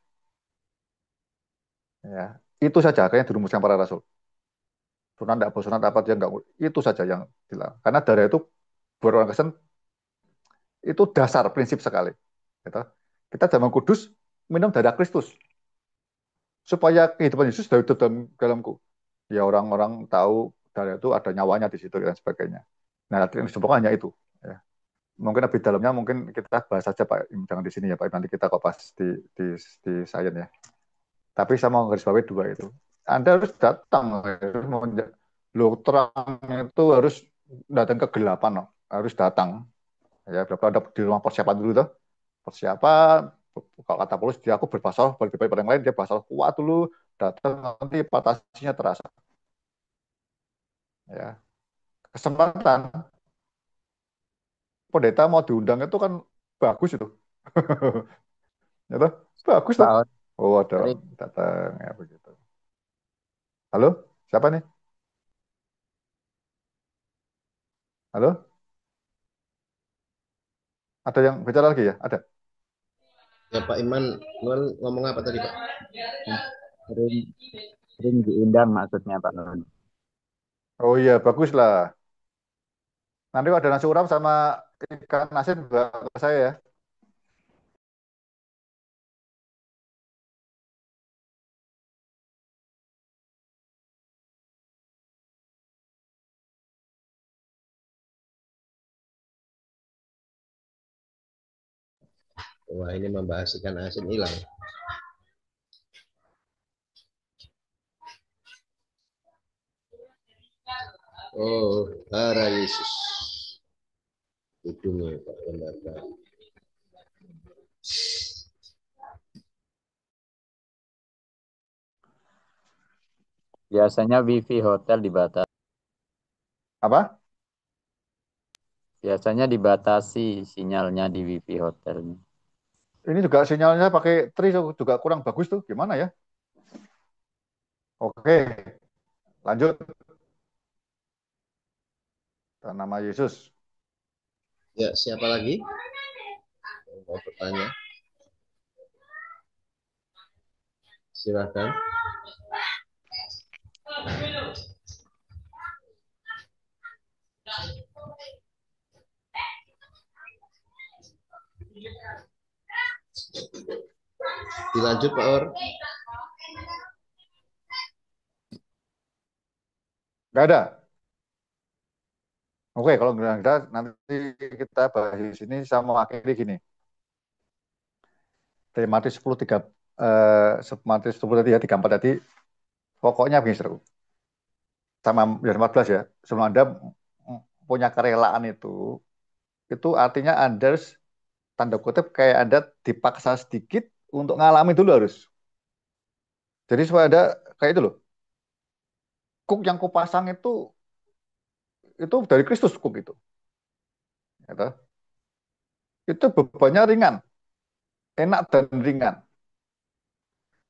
Ya, itu saja yang dirumuskan para rasul. Sunat nggak sunat apa dia nggak, itu saja yang dilarang. Karena darah itu buat orang Kristen itu dasar prinsip sekali. Gitu. Kita zaman kudus minum darah Kristus supaya kehidupan Yesus dari dalamku. Ya orang-orang tahu darah itu ada nyawanya di situ dan sebagainya. Nah, yang disebutkan hanya itu. Ya. Mungkin lebih dalamnya mungkin kita bahas saja Pak, jangan di sini ya Pak. Nanti kita kopas di sains ya. Tapi saya mau garis bawahi dua itu. Anda harus datang, lo terang itu harus datang ke kegelapan, no. Harus datang. Ya, berapa ada di rumah persiapan dulu tuh. Persiapan, kalau kata Paulus, dia aku berbahasa lebih baik pada yang lain, dia bahasa kuat dulu, datang nanti patasinya terasa. Ya, kesempatan pendeta mau diundang itu kan bagus itu. Ya toh? Bagus Pak toh. Hot. Oh, ada Sorry. orang datang ya begitu. Halo, siapa nih? Halo, ada yang bicara lagi ya? Ada. Ya Pak Iman, ngomong apa tadi Pak? Sering, sering diundang maksudnya Pak Hot. Oh iya, bagus lah. Nanti kalau ada nasi urap sama ikan asin buat saya ya. Wah ini membahas ikan asin hilang. Oh, darah Yesus. Hidungnya Pak Lembaga. Biasanya wifi hotel dibatasi. Apa? Biasanya dibatasi sinyalnya di wifi hotelnya. Ini juga sinyalnya pakai tri juga kurang bagus tuh. Gimana ya? Oke, lanjut. Nama Yesus. Ya, siapa lagi? Mau bertanya? Silakan. Dilanjut Pak Or. Nggak ada. Oke, kalau nggak ada, nanti kita bahas di sini sama akhirnya gini. Dari Matius 10, 3, Matius 10 tadi ya, 34 tadi, pokoknya begini seru. Sama biar 14 ya, sebelum Anda punya kerelaan itu artinya Anda harus, tanda kutip, kayak Anda dipaksa sedikit untuk ngalami dulu harus. Jadi supaya ada, kayak itu loh, kuk yang kupasang itu dari Kristus kuk itu. Gitu. Itu bebannya ringan, enak dan ringan.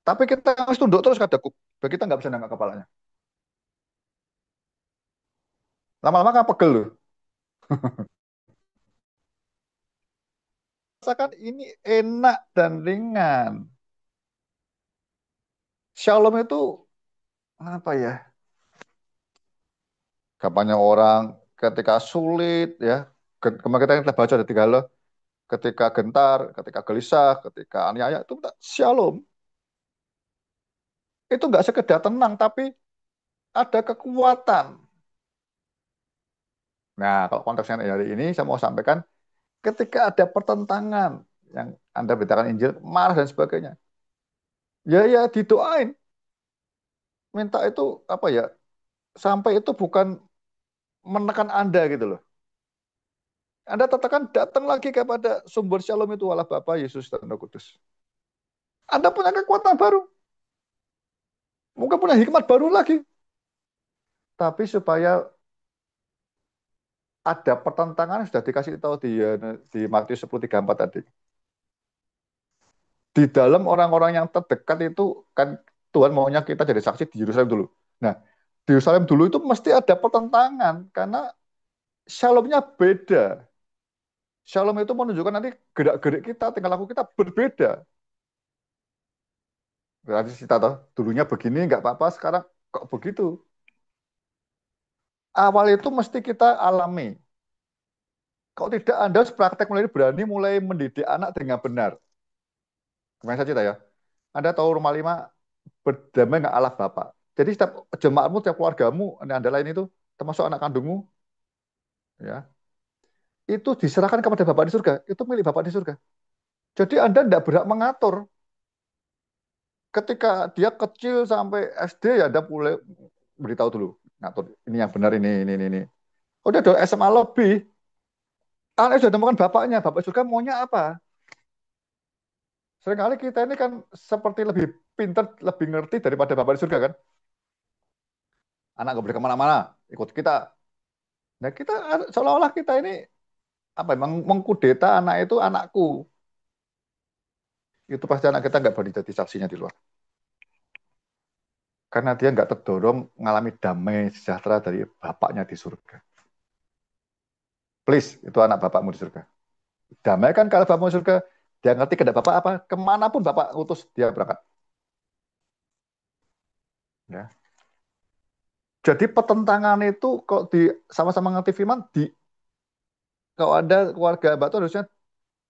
Tapi kita harus tunduk terus kada kuk. Biar kita nggak bisa nangkap kepalanya. Lama-lama kan pegel loh. Rasakan ini enak dan ringan. Shalom itu apa ya? Kapannya orang ketika sulit ya. Kemarin kita baca ada 3 hal. Ketika gentar, ketika gelisah, ketika aniaya itu shalom. Itu nggak sekedar tenang, tapi ada kekuatan. Nah, kalau konteksnya hari ini saya mau sampaikan ketika ada pertentangan yang Anda beritakan Injil, marah dan sebagainya. Ya didoain. Minta itu apa ya? Sampai itu bukan menekan Anda gitu loh. Anda katakan datang lagi kepada sumber shalom itu Allah Bapa, Yesus dan Roh Kudus. Anda punya kekuatan baru. Mungkin punya hikmat baru lagi. Tapi supaya ada pertentangan sudah dikasih tahu di Matius 10:34 tadi. Di dalam orang-orang yang terdekat itu kan Tuhan maunya kita jadi saksi di Yerusalem dulu. Nah, di Yerusalem dulu itu mesti ada pertentangan karena shalomnya beda. Shalom itu menunjukkan nanti gerak-gerik kita, tingkah laku kita berbeda. Berarti kita tahu dulunya begini nggak apa-apa, sekarang kok begitu. Awal itu mesti kita alami. Kalau tidak Anda harus praktek berani mulai mendidik anak dengan benar. Kemarin saja cerita ya. Anda tahu rumah 5 berdamai nggak Allah Bapak. Jadi setiap jemaatmu, setiap keluargamu, Anda lain itu, termasuk anak kandungmu, ya, itu diserahkan kepada Bapak di surga. Itu milik Bapak di surga. Jadi Anda tidak berhak mengatur. Ketika dia kecil sampai SD ya Anda boleh beritahu dulu, ngatur ini yang benar ini. Udah ada SMA lebih, anak sudah nemukan bapaknya, bapak surga maunya apa? Seringkali kita ini kan seperti lebih pintar, lebih ngerti daripada bapak di surga kan? Anak nggak boleh kemana-mana, ikut kita. Nah kita seolah-olah kita ini apa? Mengkudeta anak itu anakku. itu pasti anak kita nggak berani jadi saksinya di luar. Karena dia nggak terdorong mengalami damai sejahtera dari bapaknya di surga. Please, itu anak bapakmu di surga. Damai kan kalau bapakmu di surga, dia ngerti kehendak bapak apa, kemanapun bapak utus dia berangkat. Ya. Jadi pertentangan itu kalau di sama-sama ngerti firman, kalau ada keluarga batu harusnya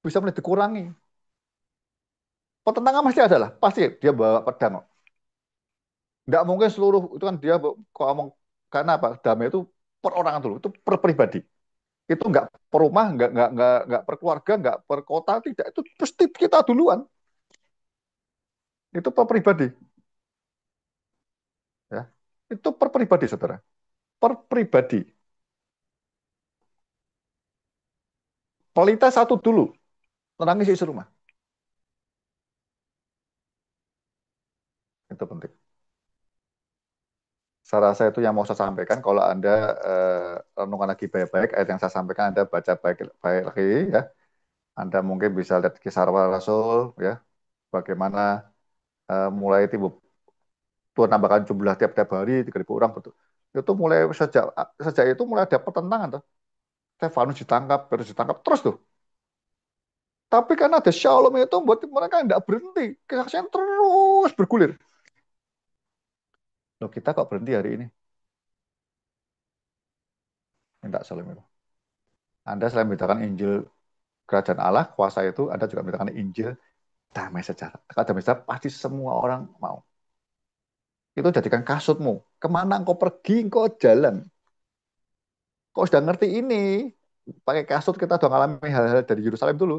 bisa mulai dikurangi. Pertentangan masih ada lah, pasti dia bawa pedang. Nggak mungkin seluruh itu kan dia kalau ngomong karena apa? Damai itu perorangan dulu, itu per pribadi. Itu nggak per rumah, nggak per keluarga, nggak per kota, tidak. Itu pasti kita duluan. Itu per pribadi, ya. Itu per pribadi, saudara. Per pribadi. Pelita satu dulu, tenangin isi rumah. Itu penting. Saya rasa itu yang mau saya sampaikan. Kalau Anda renungan lagi baik-baik, ayat yang saya sampaikan Anda baca baik-baik lagi, ya. Anda mungkin bisa lihat kisah para rasul, ya. Bagaimana mulai Tuhan nambahkan jumlah tiap-tiap hari 3.000 orang, betul. Itu mulai sejak itu mulai ada pertentangan tuh. Stefanus ditangkap, Petrus ditangkap terus tuh. Tapi karena ada Shalom itu buat mereka tidak berhenti, kesaksian terus bergulir. Loh, kita kok berhenti hari ini? Minta Shalom itu. Anda selain memberitakan Injil Kerajaan Allah, kuasa itu, Anda juga memberitakan Injil damai sejahtera. Kalau damai sejahtera pasti semua orang mau. Itu jadikan kasutmu. Kemana engkau pergi, engkau jalan. Kau sudah ngerti ini, pakai kasut kita sudah mengalami hal-hal dari Yerusalem dulu.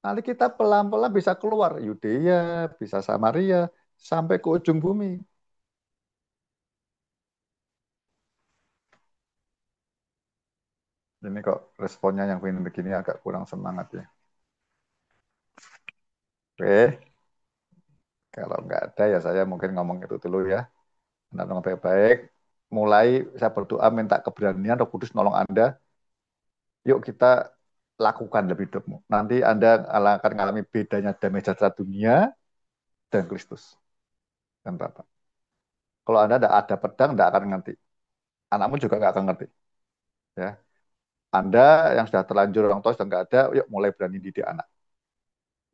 Nanti kita pelan-pelan bisa keluar Yudea, bisa Samaria, sampai ke ujung bumi. Ini kok responnya yang begini agak kurang semangat ya. Oke, kalau nggak ada ya saya mungkin ngomong itu dulu ya. Anda ngomong baik-baik. Mulai saya berdoa minta keberanian Roh Kudus nolong Anda. Yuk kita lakukan lebih hidupmu. Nanti Anda akan mengalami bedanya damai sejahtera dunia dan Kristus dan Bapak. Kalau Anda tidak ada pedang, tidak akan ngerti. Anakmu juga nggak akan ngerti. Ya, Anda yang sudah terlanjur orang tua sudah nggak ada, yuk mulai berani didik anak.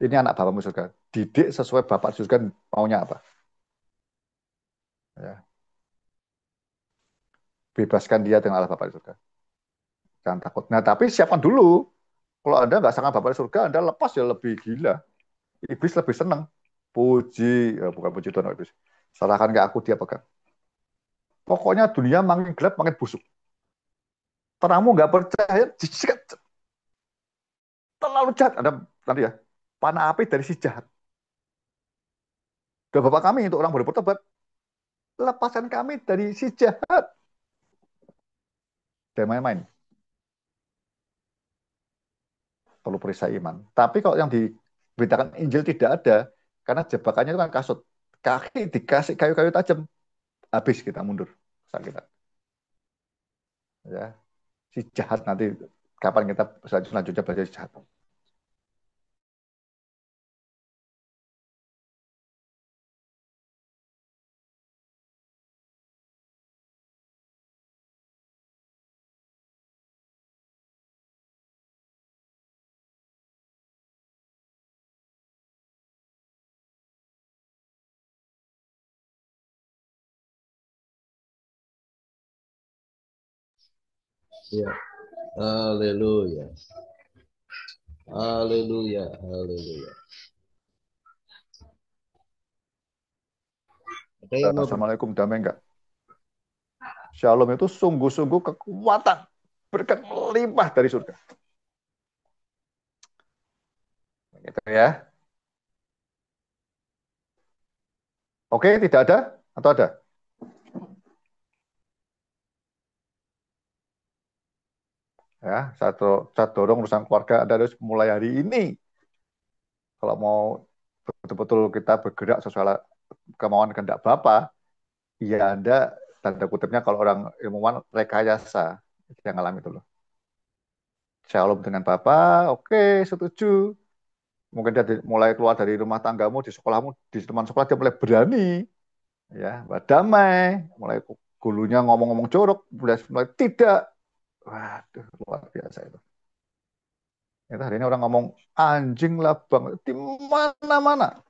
Ini anak Bapakmu surga. Didik sesuai Bapak surga maunya apa. Ya. Bebaskan dia dengan Allah Bapak surga. Jangan takut. Nah, tapi siapkan dulu. Kalau Anda nggak sangat Bapak surga, Anda lepas ya lebih gila. Iblis lebih senang. Puji, bukan puji Tuhan, iblis. Serahkan ke aku, dia pegang. Pokoknya dunia makin gelap, makin busuk. Terangmu nggak percaya, jijik. Terlalu jahat. Ada nanti ya, panah api dari si jahat. Dan Bapak kami untuk orang bertobat, lepaskan kami dari si jahat. Dan main-main. Perlu perisai iman. Tapi kalau yang diberitakan Injil tidak ada, karena jebakannya itu kan kasut. Kaki dikasih kayu-kayu tajam, habis kita mundur. Kita. Ya, si jahat nanti kapan kita selanjutnya belajar si jahat. Ya. Haleluya. Haleluya. Haleluya. Assalamualaikum, damai enggak? Shalom itu sungguh-sungguh kekuatan, berkat melimpah dari surga. Gitu ya. Oke, tidak ada atau ada? Ya, saya dorong urusan keluarga Anda harus mulai hari ini. Kalau mau betul-betul kita bergerak sesuai kemauan kehendak Bapa, ya Anda tanda kutipnya kalau orang ilmuwan rekayasa yang ngalami itu loh. Shalom dengan Bapa, oke, setuju. Mungkin dia mulai keluar dari rumah tanggamu, di sekolahmu, di teman sekolah dia mulai berani, ya, damai, mulai gulunya ngomong-ngomong jorok, mulai tidak. Waduh, luar biasa itu. Itu hari ini orang ngomong anjing lah bang di mana-mana.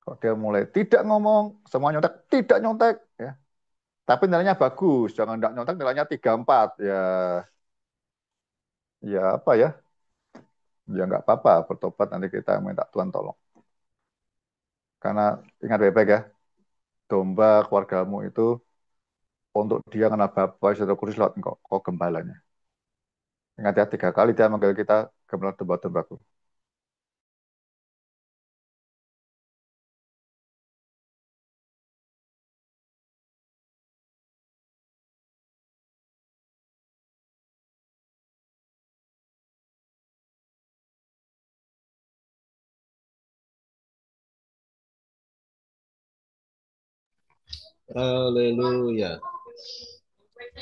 Kalau dia mulai tidak ngomong, semua nyontek, tidak nyontek, ya. Tapi nilainya bagus, jangan tidak nyontek nilainya 3-4, ya, ya apa ya, ya nggak apa-apa, bertobat nanti kita minta Tuhan tolong. Karena ingat baik-baik ya, domba keluargamu itu untuk dia kenal Bapa, Saudara Kudus lewat kau gembalanya. Ingat ya, 3 kali dia manggil kita gembala domba-dombaku. Haleluya.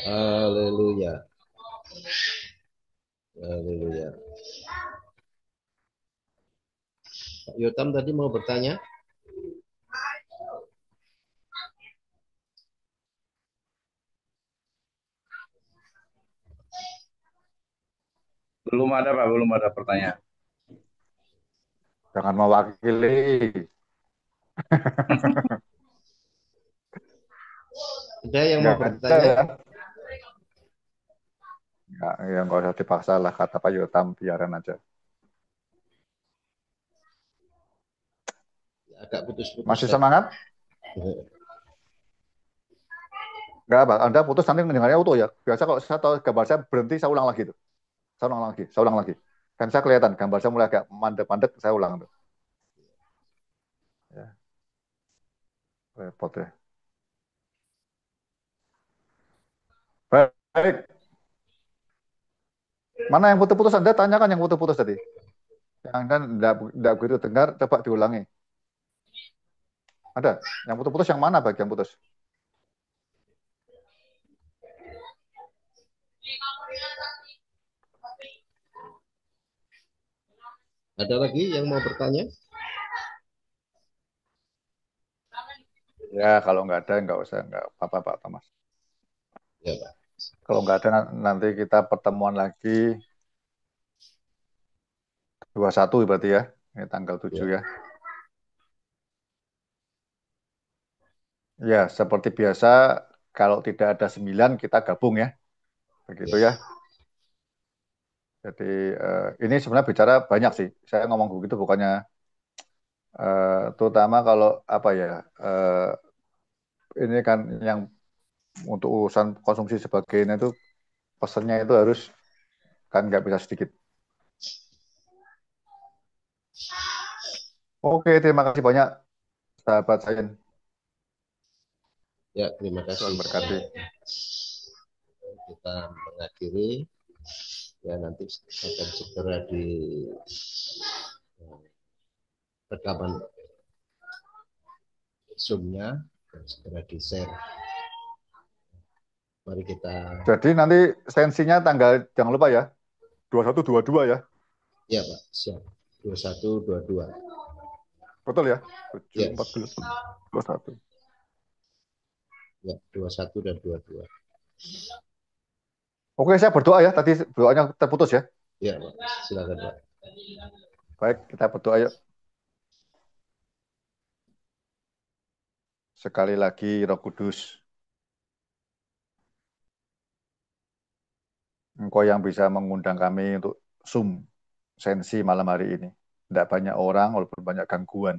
Haleluya. Haleluya. Pak Yotam tadi mau bertanya? Belum ada Pak, belum ada pertanyaan. Jangan mewakili. Ada yang mau Nggak ada bertanya? ya. Nggak, ya nggak usah dipaksa lah, kata Pak Yotam, biaran aja. Agak putus-putus. Masih semangat? Nggak, Pak. Anda putus nanti mendengarnya utuh ya. Biasa kalau saya tahu gambar saya berhenti, saya ulang lagi tuh. Saya ulang lagi, saya ulang lagi. Kan saya kelihatan gambar saya mulai agak mandek-mandek, saya ulang tuh. Ya. Repot ya. Baik. Mana yang putus-putus? Anda tanyakan yang putus-putus tadi. Yang kan tidak begitu dengar, coba diulangi. Ada? Yang putus-putus yang mana bagi yang putus? Ada lagi yang mau bertanya? Ya, kalau nggak ada, nggak usah. Nggak apa-apa, Pak Thomas. Ya, Pak. Kalau nggak ada, nanti kita pertemuan lagi 21 berarti ya. Ini tanggal 7 ya. Ya, seperti biasa, kalau tidak ada 9, kita gabung ya. Begitu ya. Jadi, ini sebenarnya bicara banyak sih. Saya ngomong begitu bukannya, terutama kalau apa ya, ini kan yang untuk urusan konsumsi sebagainya itu, pesannya itu harus, kan nggak bisa sedikit. Oke, terima kasih banyak, sahabat saya. Ya, terima kasih. Tuhan berkati. Kita mengakhiri. Ya, nanti akan segera di rekaman Zoom-nya dan segera di-share. Mari kita. Jadi nanti sensinya tanggal, jangan lupa ya, 21-22 ya. Ya, Pak. Siap. 21-22. Betul ya? 7, Ya. 14, 21. Ya, 21 dan 22. Oke, saya berdoa ya. Tadi doanya terputus ya. Ya, Pak. Silakan, Pak. Baik, kita berdoa yuk. Sekali lagi, Roh Kudus, Engkau yang bisa mengundang kami untuk Zoom sensi malam hari ini. Tidak banyak orang, walaupun banyak gangguan.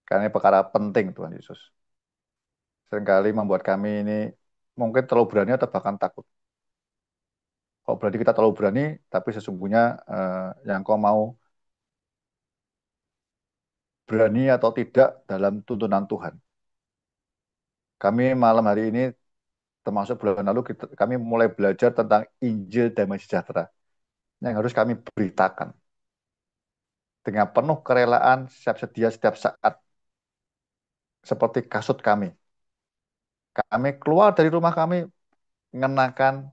Karena ini perkara penting, Tuhan Yesus. Seringkali membuat kami ini mungkin terlalu berani atau bahkan takut. Kalau berarti kita terlalu berani, tapi sesungguhnya yang kau mau berani atau tidak dalam tuntunan Tuhan. Kami malam hari ini, termasuk bulan lalu, kami mulai belajar tentang Injil Damai Sejahtera yang harus kami beritakan dengan penuh kerelaan, siap sedia setiap saat, seperti kasut kami. Kami keluar dari rumah kami mengenakan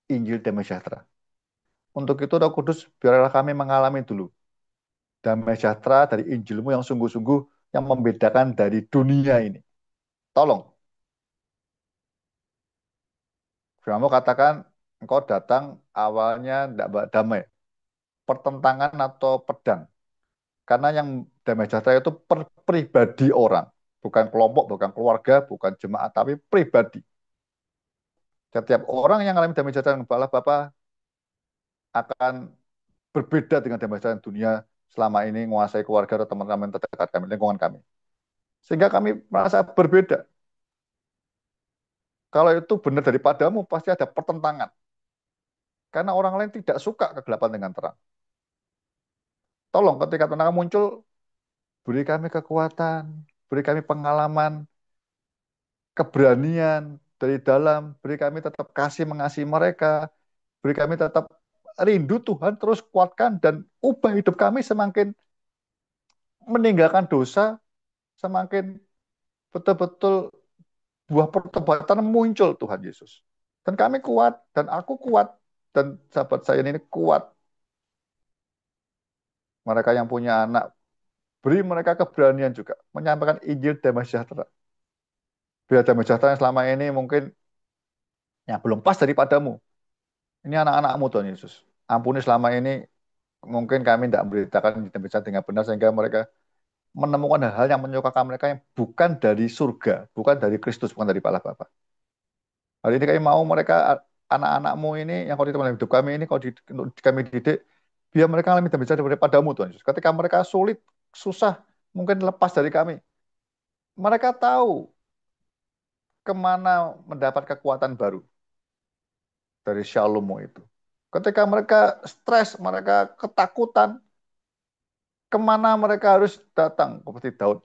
Injil Damai Sejahtera. Untuk itu Roh Kudus, biarlah kami mengalami dulu damai sejahtera dari Injilmu yang sungguh-sungguh yang membedakan dari dunia ini. Tolong. Firman-Mu katakan, engkau datang awalnya tidak bawa damai, pertentangan atau pedang. Karena yang damai sejahtera itu pribadi orang. Bukan kelompok, bukan keluarga, bukan jemaat, tapi pribadi. Setiap orang yang mengalami damai sejahtera dengan Allah Bapa akan berbeda dengan damai sejahtera dunia selama ini menguasai keluarga atau teman-teman terdekat kami, lingkungan kami. Sehingga kami merasa berbeda. Kalau itu benar daripadamu, pasti ada pertentangan. Karena orang lain tidak suka kegelapan dengan terang. Tolong ketika tenang muncul, beri kami kekuatan, beri kami pengalaman, keberanian dari dalam, beri kami tetap kasih mengasihi mereka, beri kami tetap rindu Tuhan, terus kuatkan dan ubah hidup kami semakin meninggalkan dosa, semakin betul-betul buah pertobatan muncul Tuhan Yesus. Dan kami kuat, dan aku kuat, dan sahabat saya ini kuat. Mereka yang punya anak, beri mereka keberanian juga menyampaikan Injil damai sejahtera. Biar damai sejahtera yang selama ini mungkin yang belum pas daripadamu. Ini anak-anakmu Tuhan Yesus. Ampuni selama ini mungkin kami tidak memberitakan damai sejahtera dengan benar sehingga mereka menemukan hal-hal yang menyukakan mereka yang bukan dari surga, bukan dari Kristus, bukan dari Allah Bapa. Hari ini kami mau mereka anak-anakmu ini yang kau titipkan dalam hidup kami ini kau kami didik biar mereka alami damai sejahtera daripadamu Tuhan Yesus. Ketika mereka sulit, susah, mungkin lepas dari kami. Mereka tahu kemana mendapat kekuatan baru dari Shalom-Mu itu. Ketika mereka stres, mereka ketakutan, kemana mereka harus datang seperti Daud.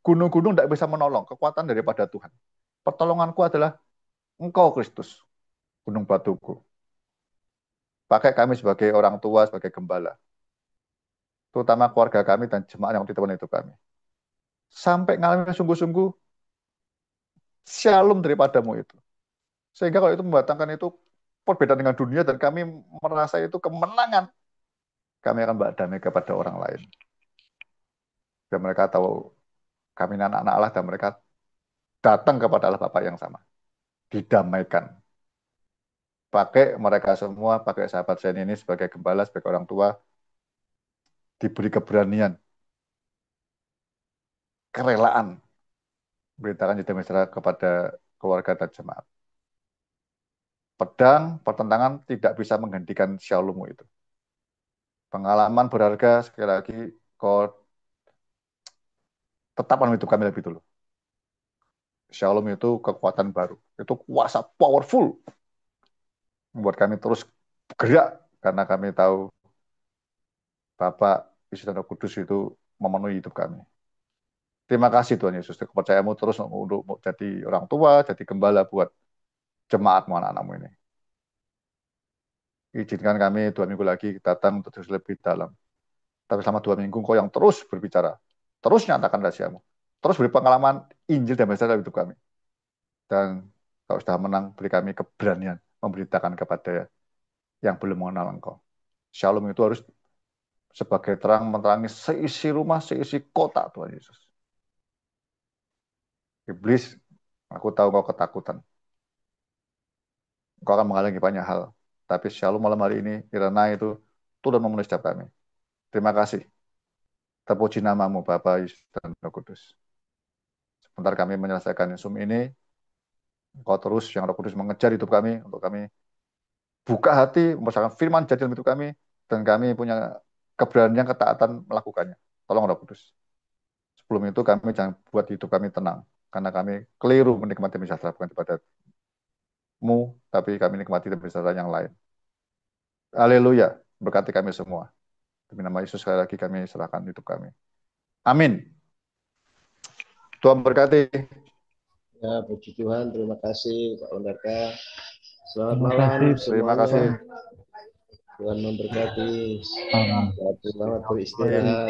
Gunung-gunung tidak bisa menolong, kekuatan daripada Tuhan. Pertolonganku adalah Engkau Kristus, gunung batuku. Pakai kami sebagai orang tua, sebagai gembala. Terutama keluarga kami dan jemaat yang titipkan hidup kami. Sampai ngalamin sungguh-sungguh shalom daripadamu itu. Sehingga kalau itu membatangkan itu perbedaan dengan dunia dan kami merasa itu kemenangan, kami akan bawa damai kepada orang lain. Dan mereka tahu kami anak-anak Allah dan mereka datang kepada Allah Bapa yang sama. Didamaikan. Pakai mereka semua, pakai sahabat saya ini sebagai gembala, sebagai orang tua, diberi keberanian, kerelaan, beritakan damai sejahtera kepada keluarga dan jemaat. Pedang, pertentangan tidak bisa menghentikan Shalom itu. Pengalaman berharga, sekali lagi, kau tetap hidup kami lebih dulu. Shalom itu kekuatan baru. Itu kuasa powerful. Membuat kami terus bergerak, karena kami tahu Bapa, Yesus dan Roh Kudus itu memenuhi hidup kami. Terima kasih Tuhan Yesus. Kepercayaanmu terus untuk jadi orang tua, jadi gembala buat jemaatmu, anak-anakmu ini. Izinkan kami 2 minggu lagi datang untuk terus lebih dalam. Tapi selama 2 minggu kau yang terus berbicara, terus nyatakan rahasiamu, terus beri pengalaman Injil damai sejahtera dalam hidup kami. Dan kalau sudah menang, beri kami keberanian memberitakan kepada yang belum mengenal Engkau. Shalom itu harus sebagai terang menerangi seisi rumah, seisi kota Tuhan Yesus. Iblis, aku tahu kau ketakutan. Kau akan menghalangi banyak hal. Tapi Shalom malam hari ini, kirana itu turun memenuhi setiap kami. Terima kasih. Terpuji namamu, Bapa, Yesus, dan Roh Kudus. Sebentar kami menyelesaikan Zoom ini, Kau terus yang Roh Kudus mengejar hidup kami, untuk kami buka hati, mempersakan firman jadi dalam hidup kami, dan kami punya keberanian, ketaatan melakukannya. Tolong Roh Kudus. Sebelum itu kami jangan buat hidup kami tenang, karena kami keliru menikmati damai sejahtera bukan kepada-Mu, tapi kami nikmati damai sejahtera yang lain. Haleluya, berkati kami semua. Demi nama Yesus sekali lagi kami serahkan hidup kami. Amin. Tuhan berkati. Ya, puji Tuhan. Terima kasih Pak Ondaka. Selamat Terima malam kasih. Terima semuanya. kasih. Tuhan memberkati. Amin. Selamat beristirahat.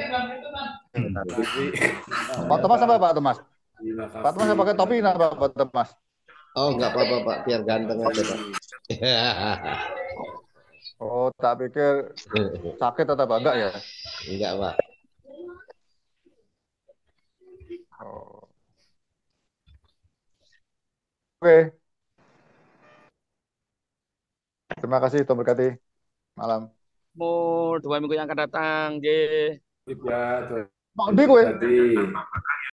Pak Thomas apa Pak Thomas? Pak Thomas pakai topi apa Pak Thomas? Oh, nggak apa-apa, Pak. Biar ganteng aja, Pak. Oh, tak pikir sakit atau apa? Enggak ya? Enggak, Pak. Oh. Oke, terima kasih Tuhan berkati. Malam. Mau 2 minggu yang akan datang. Ye. Ya, Mau di gue. berarti